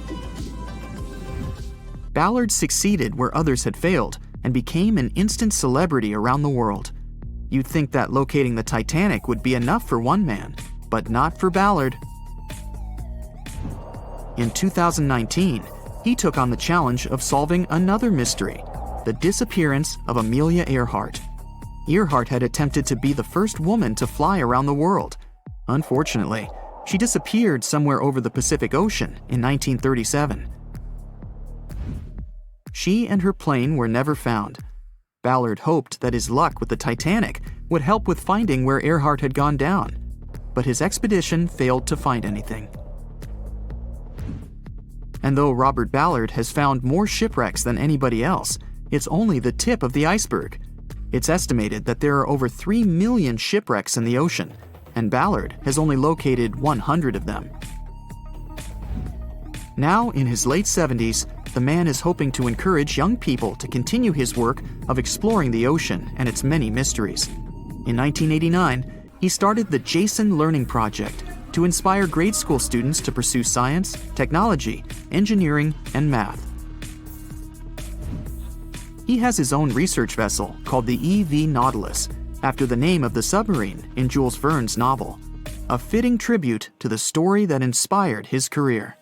Ballard succeeded where others had failed and became an instant celebrity around the world. You'd think that locating the Titanic would be enough for one man, but not for Ballard. In 2019, he took on the challenge of solving another mystery, the disappearance of Amelia Earhart. Earhart had attempted to be the first woman to fly around the world. Unfortunately, she disappeared somewhere over the Pacific Ocean in 1937. She and her plane were never found. Ballard hoped that his luck with the Titanic would help with finding where Earhart had gone down, but his expedition failed to find anything. And though Robert Ballard has found more shipwrecks than anybody else, it's only the tip of the iceberg. It's estimated that there are over 3 million shipwrecks in the ocean, and Ballard has only located 100 of them. Now, in his late 70s, the man is hoping to encourage young people to continue his work of exploring the ocean and its many mysteries. In 1989, he started the Jason Learning Project to inspire grade school students to pursue science, technology, engineering, and math. He has his own research vessel called the EV Nautilus, after the name of the submarine in Jules Verne's novel, a fitting tribute to the story that inspired his career.